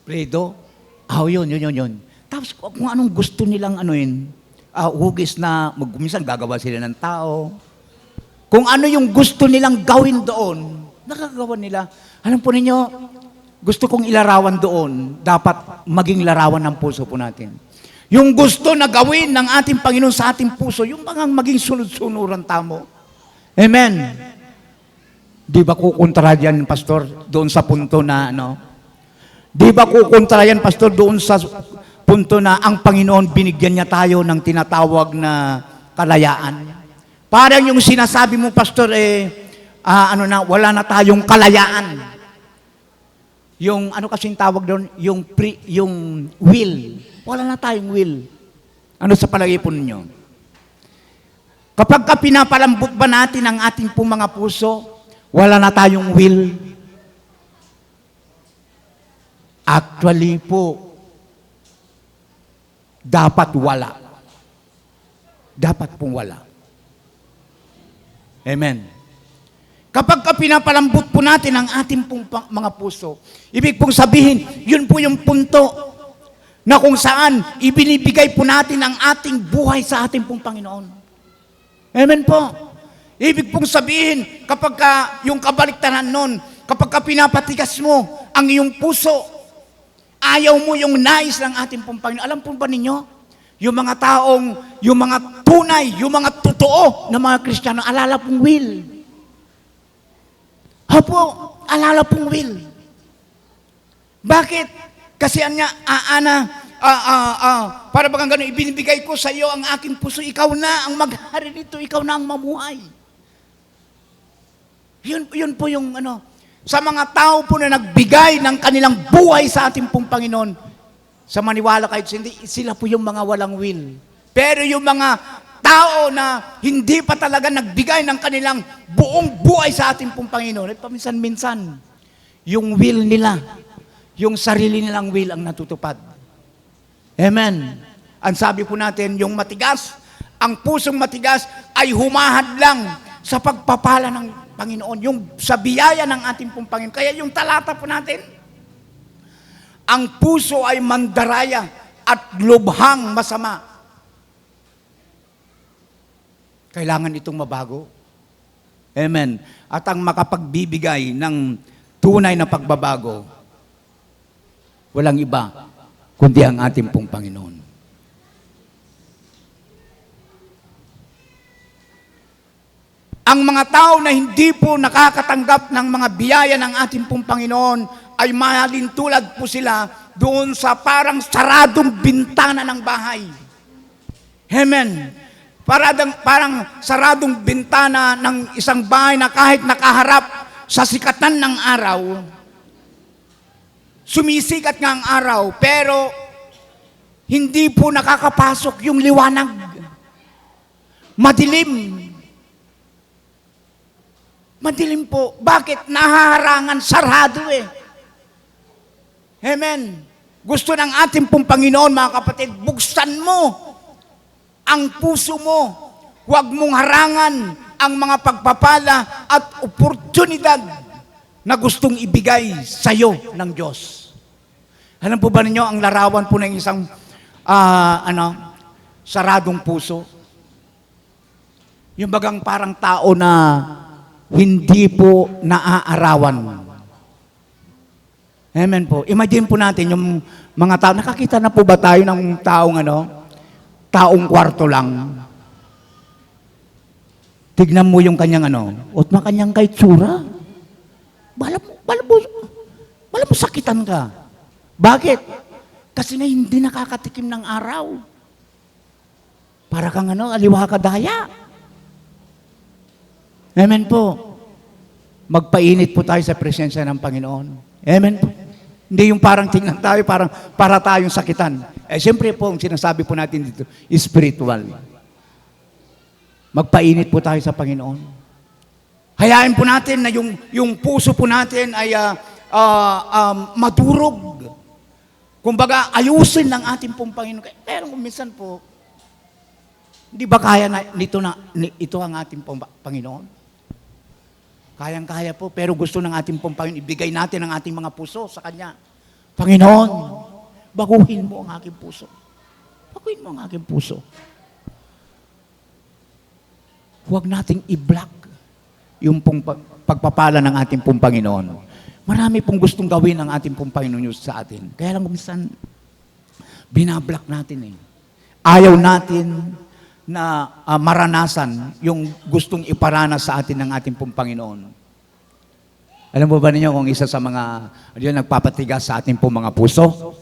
Speaker 1: Play-Doh. Yun. Tapos kung anong gusto nilang hugis na, minsan gagawa sila ng tao. Kung ano yung gusto nilang gawin doon, nakagawa nila. Alam po ninyo, gusto kong ilarawan doon, dapat maging larawan ng puso po natin. Yung gusto na gawin ng ating Panginoon sa ating puso, yung mga maging sunod-sunuran tamo. Amen. Di ba kukontra yan, Pastor, doon sa punto na Di ba kukontra yan, Pastor, doon sa punto na ang Panginoon binigyan niya tayo ng tinatawag na kalayaan? Parang yung sinasabi mo, Pastor, wala na tayong kalayaan. Yung ano kasing tawag doon, yung will. Wala na tayong will. Ano sa palagay po ninyo? Kapag ka pinapalambot ba natin ang ating pong mga puso, wala na tayong will. Actually po, dapat wala. Dapat pong wala. Amen. Kapag ka pinapalambot po natin ang ating pong mga puso, ibig pong sabihin, yun po yung punto na kung saan ibinibigay po natin ang ating buhay sa ating pong Panginoon. Amen po. Ibig pong sabihin, kapag ka yung kabaliktaran nun, kapag ka pinapatigas mo ang iyong puso, ayaw mo yung nais ng ating pong Panginoon. Alam po ba ninyo, yung mga taong, yung mga tunay, yung mga totoo na mga Kristiyano, alala pong will. Opo, alala pong will. Bakit? Kasi anya, para bagang gano'n, ibinibigay ko sa iyo ang aking puso, ikaw na ang maghari nito, ikaw na ang mamuhay. Yun po yung sa mga tao po na nagbigay ng kanilang buhay sa ating pong Panginoon, sa maniwala kahit hindi, sila po yung mga walang will. Pero yung mga tao na hindi pa talaga nagbigay ng kanilang buong buhay sa ating pong Panginoon, at paminsan-minsan, yung will nila, yung sarili nilang will ang natutupad. Amen. Ang sabi po natin, yung matigas, ang pusong matigas ay humahad lang sa pagpapala ng Panginoon, yung sa biyaya ng ating pong Panginoon. Kaya yung talata po natin, ang puso ay mandaraya at lubhang masama. Kailangan itong mabago. Amen. At ang makapagbibigay ng tunay na pagbabago, walang iba, kundi ang ating pong Panginoon. Ang mga tao na hindi po nakakatanggap ng mga biyaya ng ating pong Panginoon, ay malintulad po sila doon sa parang saradong bintana ng bahay. Amen. Parang saradong bintana ng isang bahay na kahit nakaharap sa sikatan ng araw, sumisikat nga ang araw, pero hindi po nakakapasok yung liwanag. Madilim. Madilim po. Bakit? Nahaharangan, sarado eh. Amen. Gusto ng ating pong Panginoon, mga kapatid, buksan mo ang puso mo. Huwag mong harangan ang mga pagpapala at oportunidad na gustong ibigay sa iyo ng Diyos. Alam po ba ninyo ang larawan po ng isang saradong puso? Yung bagang parang tao na hindi po naaarawan. Amen po. Imagine po natin yung mga tao. Nakakita na po ba tayo ng taong kwarto lang? Tignan mo yung kanyang at kanyang kahit tsura. Bala mo sakitan ka. Bakit? Kasi na hindi nakakatikim ng araw. Para kang aliwa ka daya. Amen po. Magpainit po tayo sa presensya ng Panginoon. Amen po. Hindi yung parang tingnan tayo, para tayong sakitan. Siyempre po, ang sinasabi po natin dito, spiritual. Magpainit po tayo sa Panginoon. Hayaan po natin na yung puso po natin ay madurog. Kumbaga, ayusin ng ating pong Panginoon. Pero kung minsan po, hindi ba kaya ito ang ating pong Panginoon? Kayang-kaya po, pero gusto ng ating pong Panginoon, ibigay natin ang ating mga puso sa Kanya. Panginoon, baguhin mo ang aking puso. Baguhin mo ang aking puso. Huwag nating i-block yung pong pagpapala ng ating pong Panginoon. Marami pong gustong gawin ang ating pong Panginoon sa atin. Kaya lang minsan, binablock natin eh. Ayaw natin na maranasan yung gustong iparanas sa atin ng ating pong Panginoon. Alam po ba ninyo kung isa sa mga nagpapatigas sa ating pong mga puso?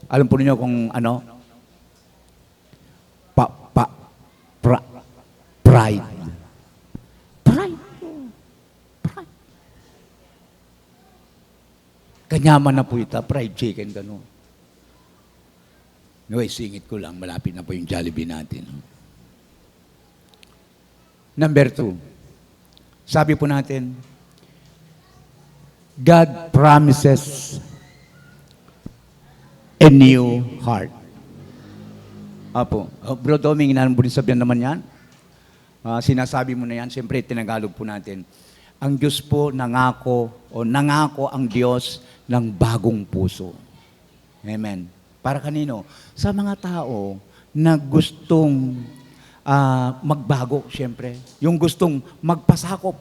Speaker 1: Alam po ninyo kung pride. Pride. Manyaman na po ito, fried chicken, gano'n. No, singit ko lang, malapit na po yung Jollibee natin. Number 2, sabi po natin, God promises a new heart. Apo, Bro Doming, inanong din sabihan naman yan. Sinasabi mo na yan, siyempre tinagalog po natin. Ang Diyos po nangako ang Diyos ng bagong puso. Amen. Para kanino? Sa mga tao na gustong magbago, siyempre. Yung gustong magpasakop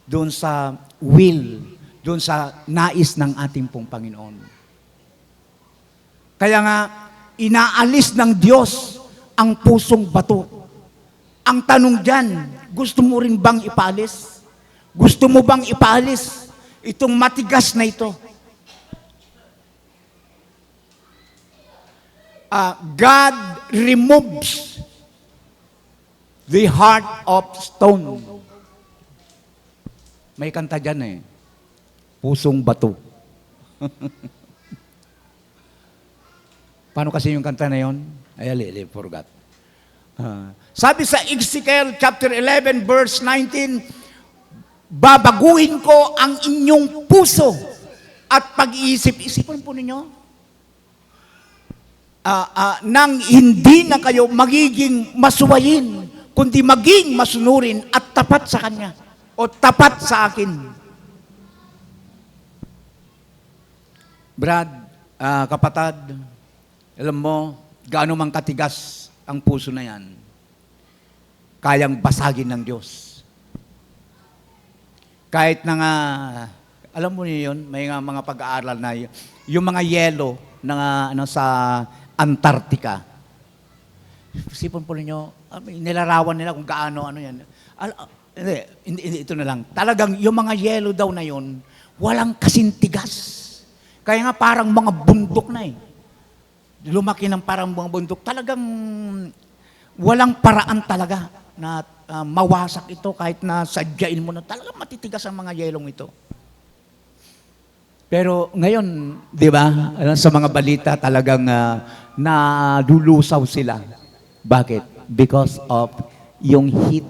Speaker 1: doon sa will, doon sa nais ng ating pong Panginoon. Kaya nga, inaalis ng Diyos ang pusong bato. Ang tanong dyan, gusto mo rin bang ipaalis? Gusto mo bang ipaalis itong matigas na ito? God removes the heart of stone. May kanta dyan eh. Pusong bato. Paano kasi yung kanta na yun? Ay, forgot. Sabi sa Ezekiel chapter 11 verse 19, babaguhin ko ang inyong puso at pag-iisip. Isipan po ninyo. Nang hindi na kayo magiging masuwayin, kundi maging masunurin at tapat sa Kanya o tapat sa akin. Brad, kapatad, alam mo, gaano mang katigas ang puso na yan, kayang basagin ng Diyos. Kahit na nga, alam mo niyo yun, may mga pag-aaral na yung mga yelo na sa Antarctica. Isipon po ninyo, nilarawan nila kung gaano, yan. Hindi, ito na lang. Talagang yung mga yelo daw na yun, walang kasintigas. Kaya nga parang mga bundok na eh. Lumaki ng parang mga bundok. Talagang walang paraan talaga na mawasak ito kahit na sadyain mo na talagang matitigas ang mga yelong ito. Pero ngayon, di ba, sa mga balita talagang nalulusaw sila. Bakit? Because of yung heat.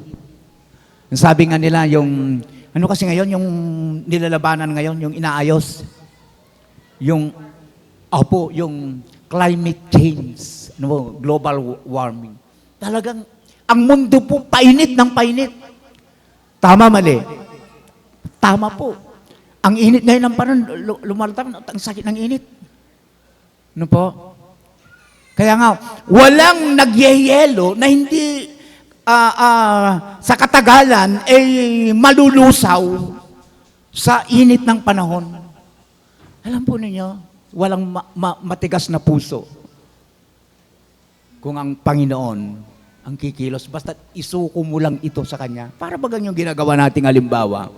Speaker 1: Sabi nga nila, yung, ano kasi ngayon, yung nilalabanan ngayon, yung inaayos, yung climate change, global warming. Talagang, ang mundo po, painit ng painit. Tama, mali? Tama po. Ang init ngayon ng panahon, lumalabas, ang sakit ng init. Ano po? Kaya nga, walang nagyayelo na hindi sa katagalan ay malulusaw sa init ng panahon. Alam po ninyo, walang matigas na puso kung ang Panginoon ang kikilos. Basta isuko mo lang ito sa Kanya. Para bagang yung ginagawa nating halimbawa,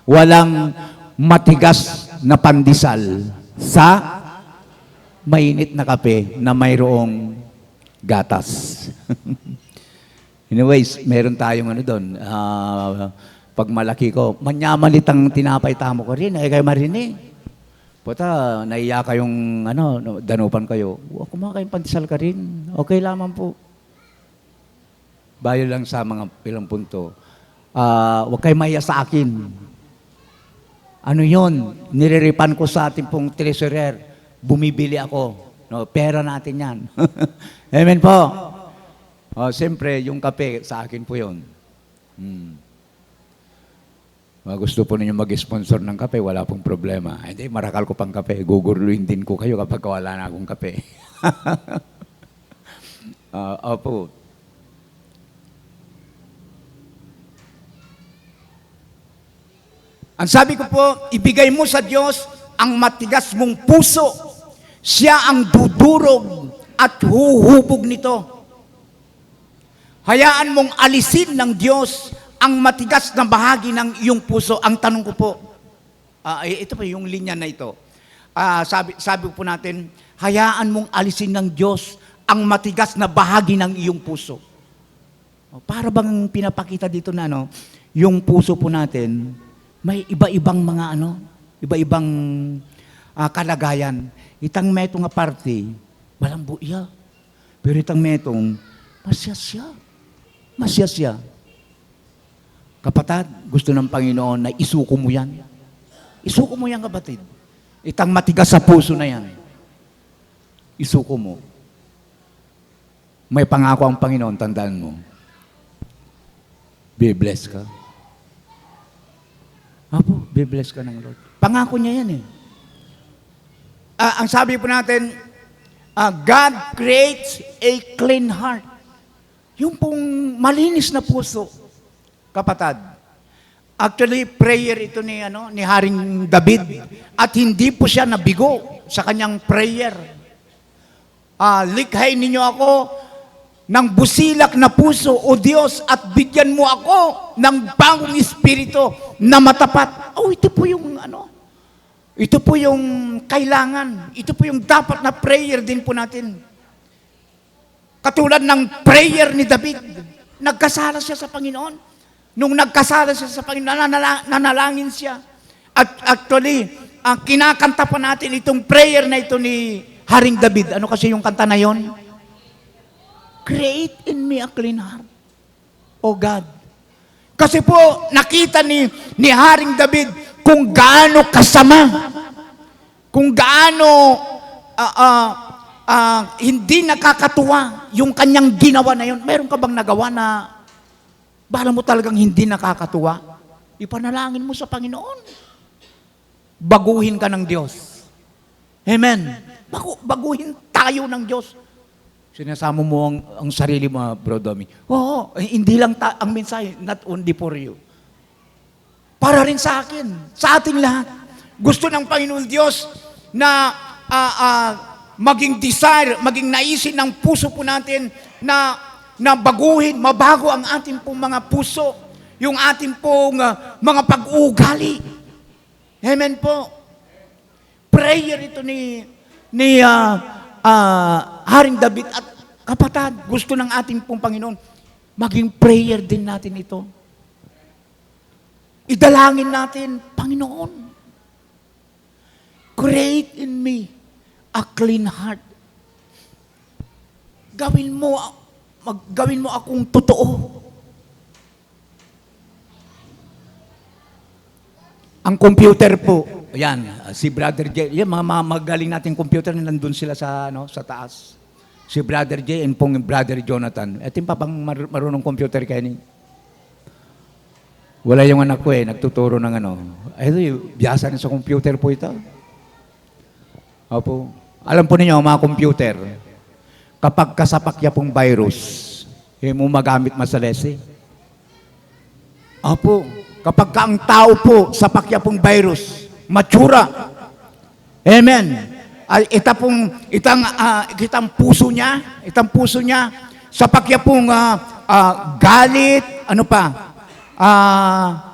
Speaker 1: walang matigas na pandesal sa mainit na kape na mayroong gatas. Anyways, meron tayong doon. Pag malaki ko, manyamalit ang tinapay tamo ko rin. Ay kayo marinig. Puta, naiya kayong, danupan kayo. Kumakayong pandesal ka rin. Okay lamang po. Bayo lang sa mga ilang punto. Huwag kayo mahiya sa akin. Ano yun? Niriripan ko sa ating pong treasurer. Bumibili ako. No, pera natin yan. Amen po. Siyempre, yung kape, sa akin po yun. Gusto po ninyo mag-sponsor ng kape, wala pong problema. Hindi, marakal ko pang kape. Gugurluin din ko kayo kapag wala na akong kape. Opo. Ang sabi ko po, ibigay mo sa Diyos ang matigas mong puso. Siya ang dudurog at huhubog nito. Hayaan mong alisin ng Diyos ang matigas na bahagi ng iyong puso. Ang tanong ko po, ito pa yung linya na ito. Sabi po natin, hayaan mong alisin ng Diyos ang matigas na bahagi ng iyong puso. Para bang pinapakita dito na yung puso po natin, may iba-ibang mga iba-ibang kalagayan. Itang metong nga party, malambo iya. Pero itang metong, masyasya. Masyasya. Kapatid, gusto ng Panginoon na isuko mo yan. Isuko mo yan, kapatid. Itang matigas sa puso na yan. Isuko mo. May pangako ang Panginoon, tandaan mo. Be blessed ka. Apo, be blessed ka ng Lord. Pangako niya yan eh. Ang sabi po natin, God creates a clean heart. Yung pong malinis na puso, kapatid. Actually, prayer ito ni Haring David. At hindi po siya nabigo sa kanyang prayer. Likhain ninyo ako ng busilak na puso, O Diyos, at bigyan mo ako ng bagong espiritu na matapat. Ito po yung ito po yung kailangan. Ito po yung dapat na prayer din po natin. Katulad ng prayer ni David. Nagkasala siya sa Panginoon. Nung nagkasala siya sa Panginoon, nanalangin siya. At actually, kinakanta pa natin itong prayer na ito ni Haring David. Ano kasi yung kanta na yon? Create in me a clean heart, O God. Kasi po, nakita ni Haring David kung gaano kasama, kung gaano hindi nakakatuwa yung kanyang ginawa na yun. Meron ka bang nagawa na bala mo talagang hindi nakakatuwa? Ipanalangin mo sa Panginoon. Baguhin ka ng Diyos. Amen. Baguhin tayo ng Diyos. Sinasama mo ang sarili mo, Bro Domi. Oo, hindi lang ang mensahe, not only for you. Para rin sa akin, sa ating lahat. Gusto ng Panginoon Diyos na maging desire, maging naisin ng puso po natin na baguhin, mabago ang ating pong mga puso, yung ating pong mga pag-uugali. Amen po. Prayer ito ni Haring David at kapatid, gusto ng ating pong Panginoon, maging prayer din natin ito. Idalangin natin, Panginoon, create in me a clean heart. Gawin mo akong totoo. Ang computer po, yan, si Brother J, yan, mga magaling nating computer na nandun sila sa taas. Si Brother J and pong Brother Jonathan. Ito yung papang marunong computer kayo ni. Wala yung anak ko nagtuturo ng Ito yung biyasa rin sa computer po ito. Opo. Alam po ninyo, mga computer, kapag kasapakya pong virus, mo magamit masalesi. Opo. Kapag ang tao po sa pakya pong virus, matsura. Amen. Itang puso niya, sa pakya pong galit,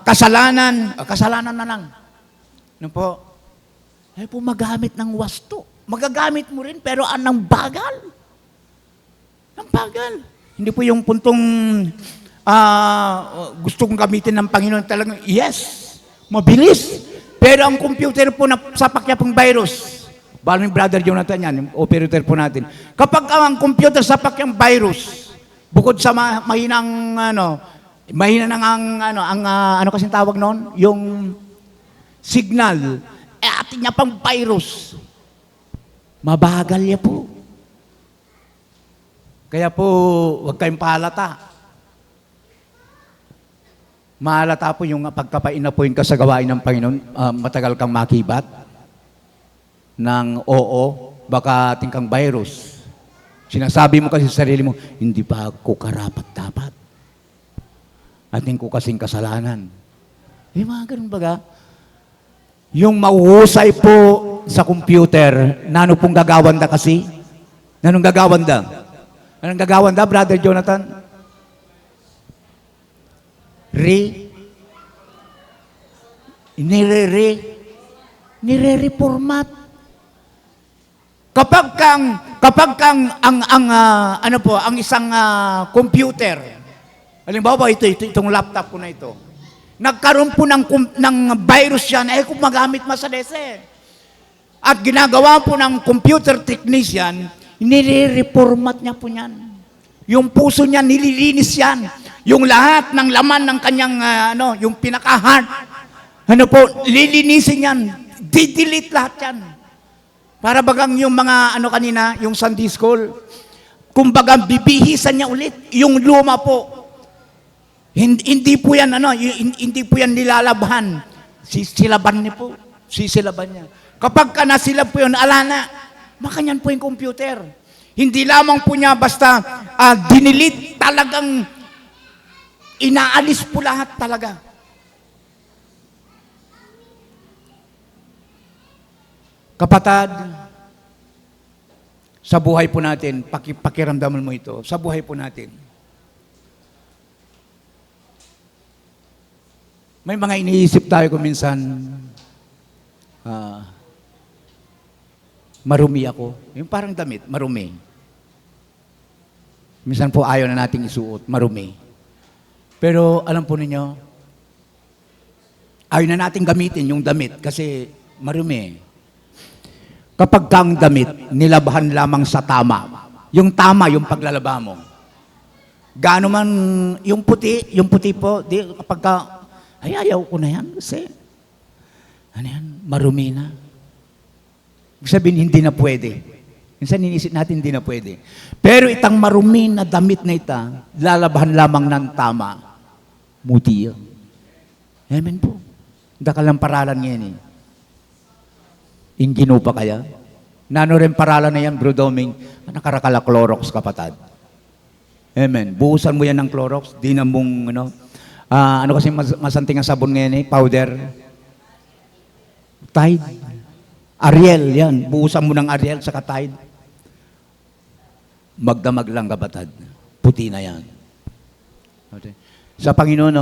Speaker 1: kasalanan na lang. Ano po? Po magamit ng wasto. Magagamit mo rin, pero anong bagal? Ang bagal. Hindi po yung puntong gusto kong gamitin ng Panginoon talagang, yes, mabilis. Pero ang computer po na sa pakya pong virus, balo ni Brother Jonathan yan, yung operator po natin. Kapag ang computer sa pakyang virus, bukod sa mahinang kasing tawag noon? Yung signal, atin niya pang virus. Mabagal niya po. Kaya po, huwag kayong pahalata. Mahalata po yung pagkapainapuin ka sa gawain ng Panginoon, matagal kang makibat ng oo, baka ating kang virus. Sinasabi mo kasi sa sarili mo, hindi pa ako karapat-dapat. Ating ko kasing kasalanan. Mga ganun baga. Yung mauhusay po sa computer, nano pong gagawanda kasi? Nanong gagawanda? Anong gagawanda, Brother Jonathan? Nire-reformat. Kapag kang ang isang computer, halimbawa itong laptop ko na ito, nagkaroon po ng virus yan, kung magamit masalese. At ginagawa po ng computer technician, nire-reformat niya po yan. Yung puso niya, nililinis yan. Yung lahat ng laman ng kanyang, yung pinaka-heart, lilinisin yan. Didelete lahat yan. Para bagang yung mga, kanina, yung Sunday School, kumbaga, bibihisan niya ulit. Yung luma po, hindi po yan, hindi po yan nilalabhan. Sisilaban niya po. Sisilaban niya. Kapag ka nasilab po yun, alana, makanyan po yung computer. Hindi lamang po niya basta dinilit, talagang inaalis po lahat talaga. Kapatid, sa buhay po natin, pakiramdaman mo ito, sa buhay po natin, may mga iniisip tayo kung minsan, marumi ako. Yung parang damit, marumi. Minsan po ayaw na nating isuot, marumi. Pero alam po ninyo, ayaw na nating gamitin yung damit kasi marumi. Kapag kang damit, nilabahan lamang sa tama. Yung tama, yung paglalaba mo. Gaano man, yung puti po, kapag ka, ayaw ko na yan kasi, marumi na. Ibig sabihin, hindi na pwede. Minsan inisip natin, hindi na pwede. Pero itang marumi na damit na ita, lalabahan lamang ng tama. Muti yun. Amen po. Dakalang paralan ngayon eh. Ingino pa kaya? Nano rin paralan na yan, Bro Doming, nakarakala Clorox, kapatid. Amen. Buhusan mo yan ng Clorox, di na mong, kasi masanting ang sabon ngayon eh, powder. Tide. Ariel, yan. Buhusan mo ng Ariel sa Tide. Magdamag lang, kapatid. Puti na yan. Okay. Sa Panginoon,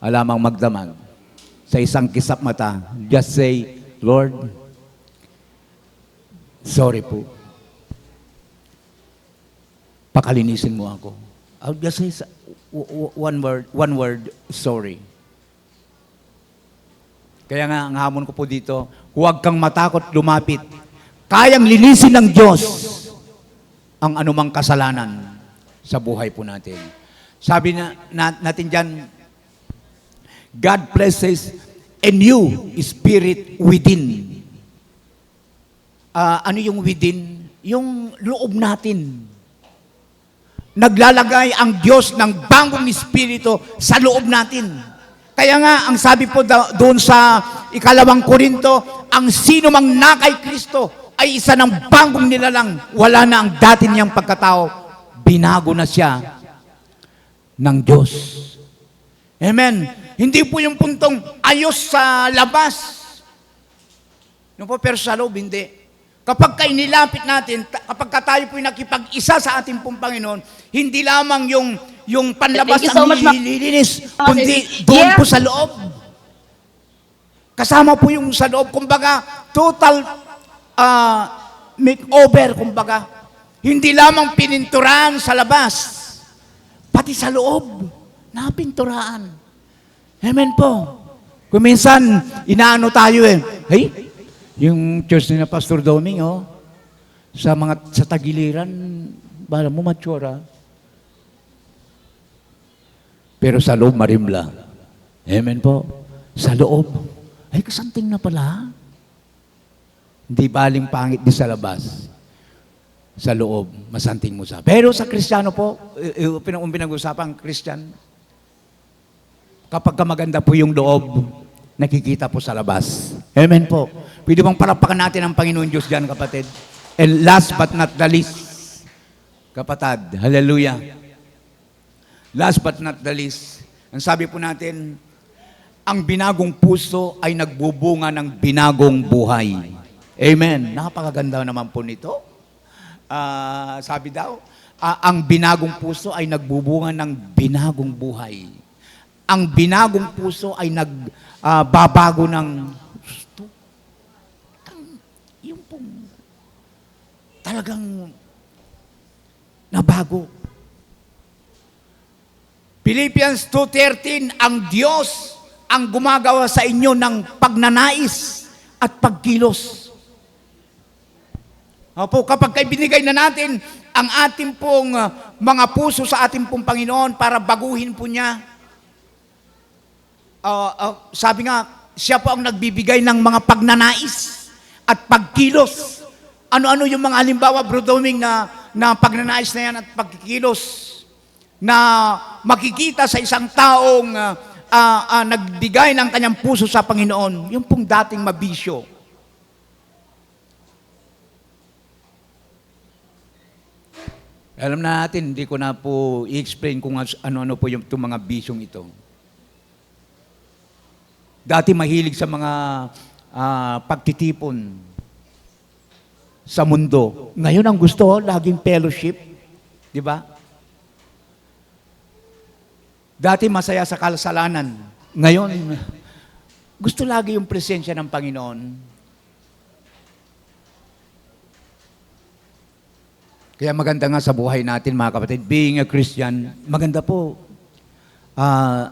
Speaker 1: alamang magdamag. Sa isang kisap mata, just say, Lord, sorry po. Pakalinisin mo ako. I'll just say one word, sorry. Kaya nga, ang hamon ko po dito, huwag kang matakot lumapit. Kayang linisin ng Diyos ang anumang kasalanan sa buhay po natin. Sabi natin dyan, God places a new spirit within. Ano yung within? Yung loob natin. Naglalagay ang Diyos ng bagong espiritu sa loob natin. Kaya nga, ang sabi po doon sa 2 Korinto, ang sino mang na kay Kristo ay isa ng bagong nilalang. Wala na ang dati niyang pagkatao. Binago na siya ng Diyos. Amen. Hindi po yung puntong ayos sa labas. Pero sa loob, hindi. Kapag kayo nilapit natin, kapag tayo po'y nakipag-isa sa ating pong Panginoon, hindi lamang yung panlabas
Speaker 3: Thank you so
Speaker 1: ang
Speaker 3: much,
Speaker 1: nililinis, kundi doon po sa loob. Kasama po yung sa loob. Kumbaga, total makeover, kumbaga. Hindi lamang pininturaan sa labas, pati sa loob, napinturaan. Amen po. Kung minsan, inaano tayo hey, yung church ni na Pastor Doming, sa tagiliran, bala mo matsura. Pero sa loob, marimla. Amen po. Sa loob, ay kasanting na pala. Hindi baling pangit din sa labas. Sa loob, masanting mo sa. Pero sa Kristiyano po, pinag-usapan, Christian, kapag maganda po yung loob, nakikita po sa labas. Amen po. Pwede bang palapakan natin ang Panginoon Diyos dyan, kapatid? And last but not the least, kapatid, hallelujah. Last but not the least, ang sabi po natin, ang binagong puso ay nagbubunga ng binagong buhay. Amen. Napakaganda naman po nito. Sabi daw, ang binagong puso ay nagbubunga ng binagong buhay. Ang binagong puso ay nagbabago ng gusto. Yung pong talagang nabago. Philippians 2:13, ang Diyos ang gumagawa sa inyo ng pagnanais at pagkilos. Opo, kapag kay binigay na natin ang ating pong mga puso sa ating pong Panginoon para baguhin po niya, sabi nga, siya po ang nagbibigay ng mga pagnanais at pagkilos. Ano-ano yung mga halimbawa, Bro Doming, na pagnanais na yan at pagkikilos na makikita sa isang taong nagbigay ng kanyang puso sa Panginoon, yung pong dating mabisyo. Alam na natin, hindi ko na po i-explain kung ano-ano po yung mga bisyong ito. Dati mahilig sa mga pagtitipon sa mundo. Ngayon ang gusto, laging fellowship. Di ba? Dati masaya sa kasalanan. Ngayon, gusto lagi yung presensya ng Panginoon. Kaya maganda nga sa buhay natin, mga kapatid, being a Christian, maganda po,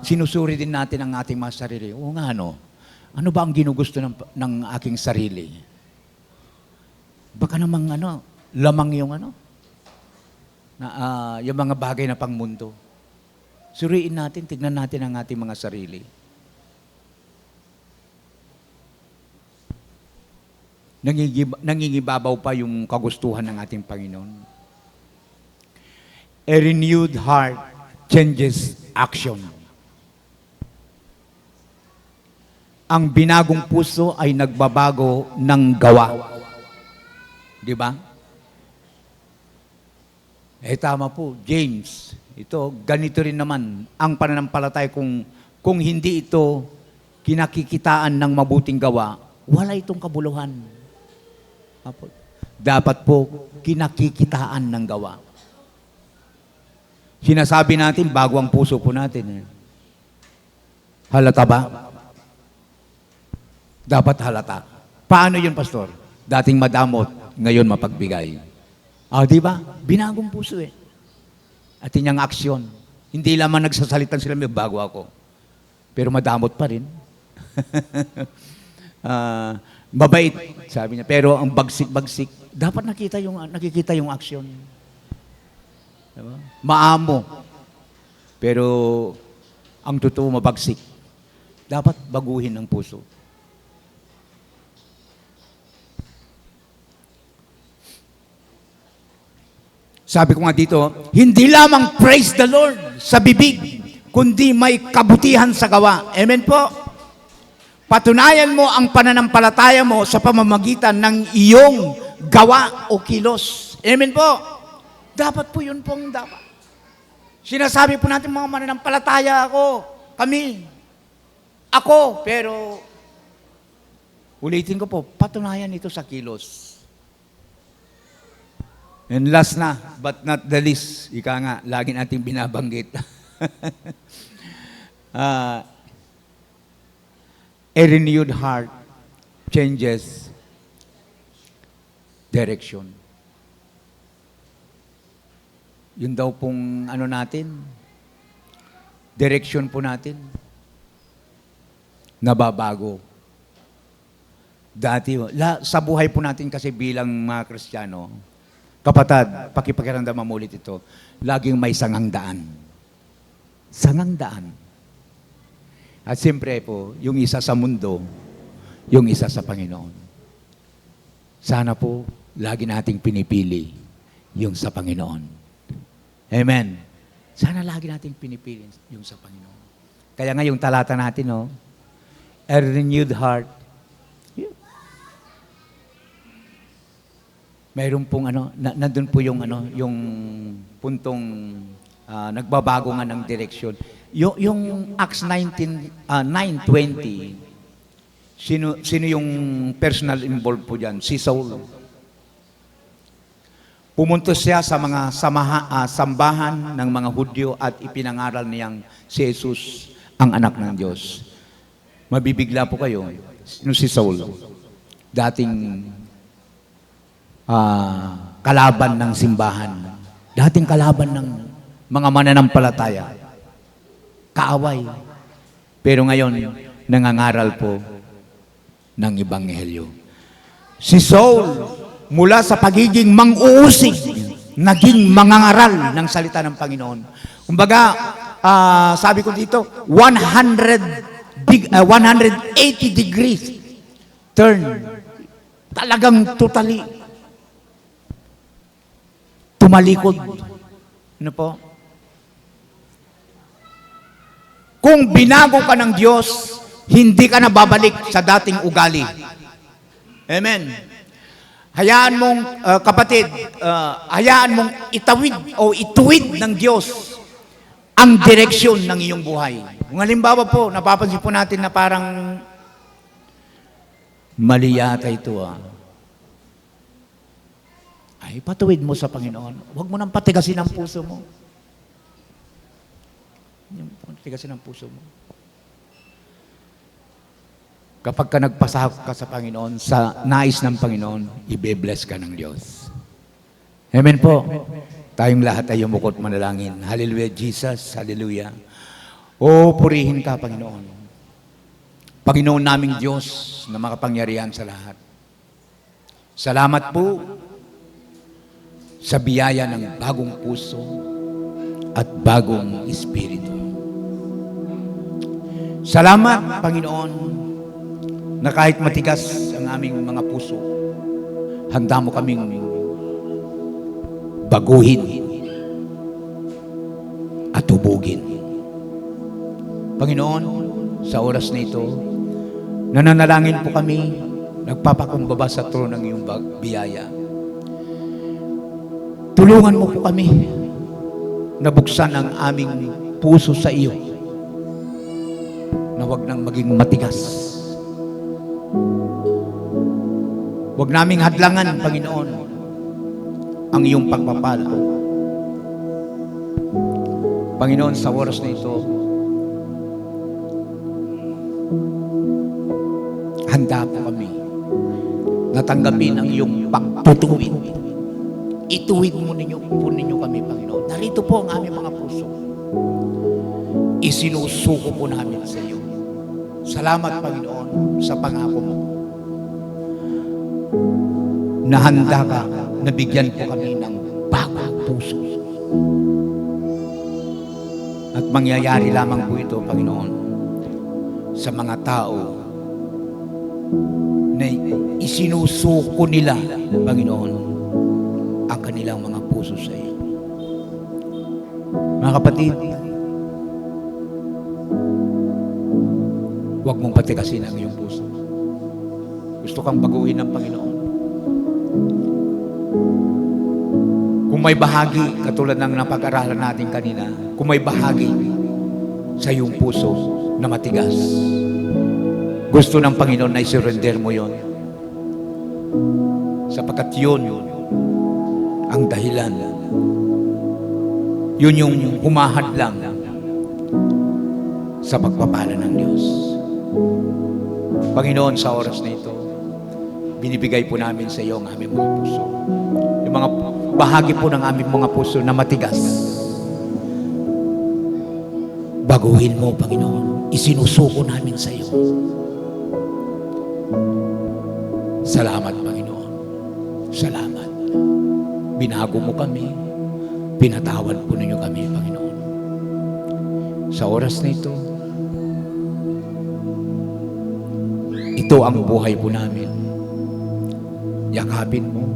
Speaker 1: sinusuri din natin ang ating mga sarili. Oo nga, ano ba ang ginugusto ng aking sarili? Baka namang lamang yung yung mga bagay na pangmundo. Suriin natin, tignan natin ang ating mga sarili. Nangingibabaw pa yung kagustuhan ng ating Panginoon. A renewed heart changes action. Ang binagong puso ay nagbabago ng gawa. Di ba? Tama po, James. Ito, ganito rin naman ang pananampalataya kung hindi ito kinakikitaan ng mabuting gawa, wala itong kabuluhan. Dapat po kinakikitaan ng gawa. Sinasabi natin bago ang puso po natin. Halata ba? Dapat halata. Paano yun, Pastor? Dating madamot, ngayon mapagbigay. Di ba? Binagong puso eh. At inyang aksyon. Hindi lamang nagsasalitan sila, may bago ako. Pero madamot pa rin. Mabait, sabi niya. Pero ang bagsik-bagsik, dapat nakikita yung aksyon. Diba? Maamo. Pero ang totoo mabagsik. Dapat baguhin ang puso. Sabi ko nga dito, hindi lamang praise the Lord sa bibig, kundi may kabutihan sa gawa. Amen po? Patunayan mo ang pananampalataya mo sa pamamagitan ng iyong gawa o kilos. Amen po? Dapat po yun pong dapat. Sinasabi po natin mga mananampalataya kami. Ako, pero ulitin ko po, patunayan ito sa kilos. And last na, but not the least, ika nga, lagi nating binabanggit. A renewed heart changes direction. Yun daw pong natin, direction po natin, nababago. Dati, sa buhay po natin kasi bilang mga Kristiyano, kapatid, pakipakiramdaman mo ulit ito, laging may sangang daan. Sangang daan. At siyempre po, yung isa sa mundo, yung isa sa Panginoon. Sana po, lagi nating pinipili yung sa Panginoon. Amen. Sana lagi nating pinipili yung sa Panginoon. Kaya nga yung talata natin, a renewed heart. Mayroon pong nandun po yung yung puntong nagbabago nga ng direksyon. Yung Acts 9:20, sino yung personal involved po diyan? Si Saul. Pumunta siya sa mga sambahan ng mga Hudyo at ipinangaral niyang si Jesus ang anak ng Diyos. Mabibigla po kayo. Sino si Saul? Dating kalaban ng simbahan. Dating kalaban ng mga mananampalataya. Kaaway. Pero ngayon, nangangaral po ng Ebanghelyo. Si Saul, mula sa pagiging mang-uusig, naging mangangaral ng salita ng Panginoon. Kumbaga, sabi ko dito, 180 degrees turn. Talagang totally tumalikod. Ano po? Kung binago ka ng Diyos, hindi ka na babalik sa dating ugali. Amen. Hayaan mong, kapatid, hayaan mong itawid o ituwid ng Diyos ang direksyon ng iyong buhay. Kung halimbawa po, napapansin po natin na parang mali yata ito ay patuwid mo sa Panginoon. Huwag mo nang patigasin ang puso mo. Patigasin ang puso mo. Kapag ka nagpasahak ka sa Panginoon, sa nais ng Panginoon, ibe-bless ka ng Diyos. Amen po. Tayong lahat ay umukot manalangin. Hallelujah, Jesus. Hallelujah. O, purihin ka, Panginoon. Panginoon naming Diyos na makapangyarihan sa lahat. Salamat po sa biyaya ng bagong puso at bagong espiritu. Salamat, Panginoon, na kahit matigas ang aming mga puso, handa mo kaming baguhin at hubugin. Panginoon, sa oras na ito, nananalangin po kami, nagpapakumbaba sa trono ng iyong biyaya. Tulungan mo po kami na buksan ang aming puso sa iyo na huwag nang maging matigas. Huwag naming hadlangan, Panginoon, ang iyong pagpapala. Panginoon, sa oras na ito, handa po kami natanggapin ang iyong pagtutuwid. Ituwid mo ninyo kami, Panginoon. Narito po ang aming mga puso. Isinusuko po namin sa iyo. Salamat, Panginoon, sa pangako mo. Nahanda ka, nabigyan po kami ng bagong puso. At mangyayari lamang po ito, Panginoon, sa mga tao na isinusuko nila, Panginoon, ang kanilang mga puso sa iyo. Mga kapatid, huwag mong patigasin ang iyong puso. Gusto kang baguhin ng Panginoon. Kung may bahagi, katulad ng napag-aralan natin kanina, kung may bahagi sa iyong puso na matigas, gusto ng Panginoon na isurrender mo yon. Sapagkat yun ang dahilan. Yun yung humahadlang sa pagpapala ng Diyos. Panginoon, sa oras na ito, binibigay po namin sa iyo ang aming mga puso. Yung mga bahagi po ng aming mga puso na matigas. Baguhin mo, Panginoon. Isinusuko namin sa iyo. Salamat, Panginoon. Salamat. Binago mo kami. Pinatawad po ninyo kami, Panginoon. Sa oras na ito, ito ang buhay po namin. Yakapin mo.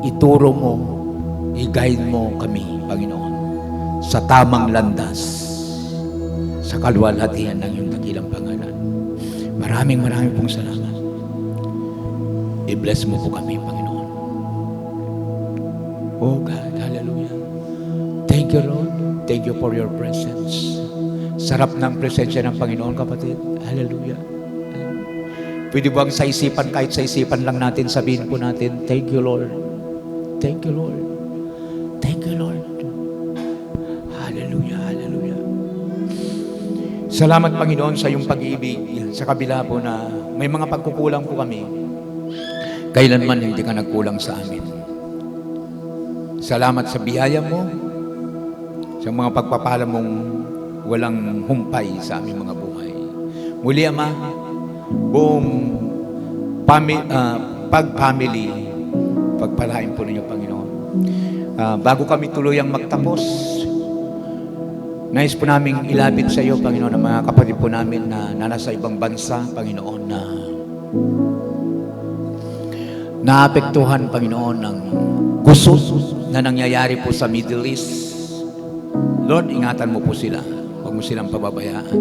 Speaker 1: Ituro mo, i-guide mo kami, Panginoon, sa tamang landas, sa kaluwalhatian ng iyong dakilang pangalan. Maraming pong salamat. I-bless mo po kami, Panginoon. Oh God, hallelujah. Thank you, Lord. Thank you for your presence. Sarap ng presensya ng Panginoon, kapatid. Hallelujah. Pwede bang sa isipan, kahit sa isipan lang natin, sabihin po natin, thank you, Lord. Thank you, Lord. Thank you, Lord. Hallelujah, hallelujah. Salamat, Panginoon, sa iyong pag-ibig. Sa kabila po na may mga pagkukulang po kami, kailanman hindi ka nagkulang sa amin. Salamat sa biyaya mo, sa mga pagpapala mong walang humpay sa aming mga buhay. Muli, Ama, buong pag-family, pagpalain po ninyo, Panginoon. Bago kami tuluyang magtapos, nais po namin ilapit sa iyo, Panginoon, ang mga kapatid po namin na nasa ibang bansa, Panginoon, na naapektuhan, Panginoon, ng gusto na nangyayari po sa Middle East. Lord, ingatan mo po sila. Huwag mo silang pababayaan.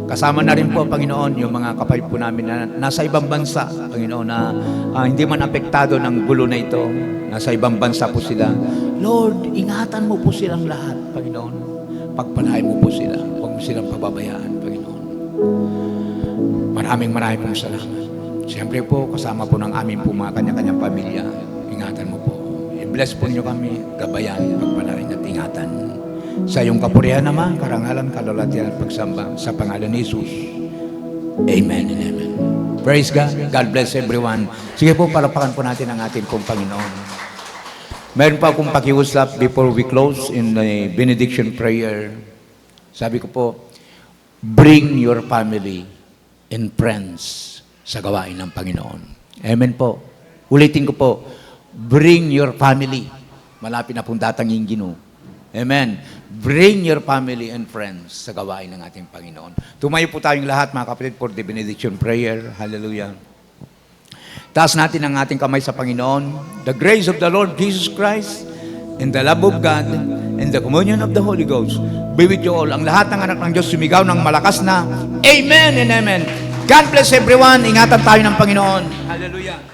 Speaker 1: Kasama na rin po, Panginoon, yung mga kapatid po namin na nasa ibang bansa, Panginoon, na hindi man apektado ng gulo na ito. Nasa ibang bansa po sila. Lord, ingatan mo po silang lahat, Panginoon. Pagpalain mo po sila. Huwag mo silang pababayaan, Panginoon. Maraming pong salamat. Siyempre po, kasama po ng amin po mga kanya-kanyang pamilya. Ingatan mo po. I-bless po niyo kami, gabayan, pagpalain at ingatan. Sa iyong kapurihan naman, karangalan, kalulatian at pagsamba sa pangalan ni Jesus. Amen and amen. Praise God. God bless everyone. Sige po, palapakan po natin ang ating pong Panginoon. Meron pa akong pakiusap before we close in the benediction prayer. Sabi ko po, bring your family and friends sa gawain ng Panginoon. Amen po. Ulitin ko po, bring your family. Malapit na pong datangin Ginoo. Amen. Bring your family and friends sa gawain ng ating Panginoon. Tumayo po tayong lahat, mga kapatid, for the benediction prayer. Hallelujah. Taas natin ang ating kamay sa Panginoon. The grace of the Lord Jesus Christ and the love of God and the communion of the Holy Ghost be with you all. Ang lahat ng anak ng Diyos sumigaw ng malakas na Amen and Amen. God bless everyone. Ingatan tayo ng Panginoon. Hallelujah.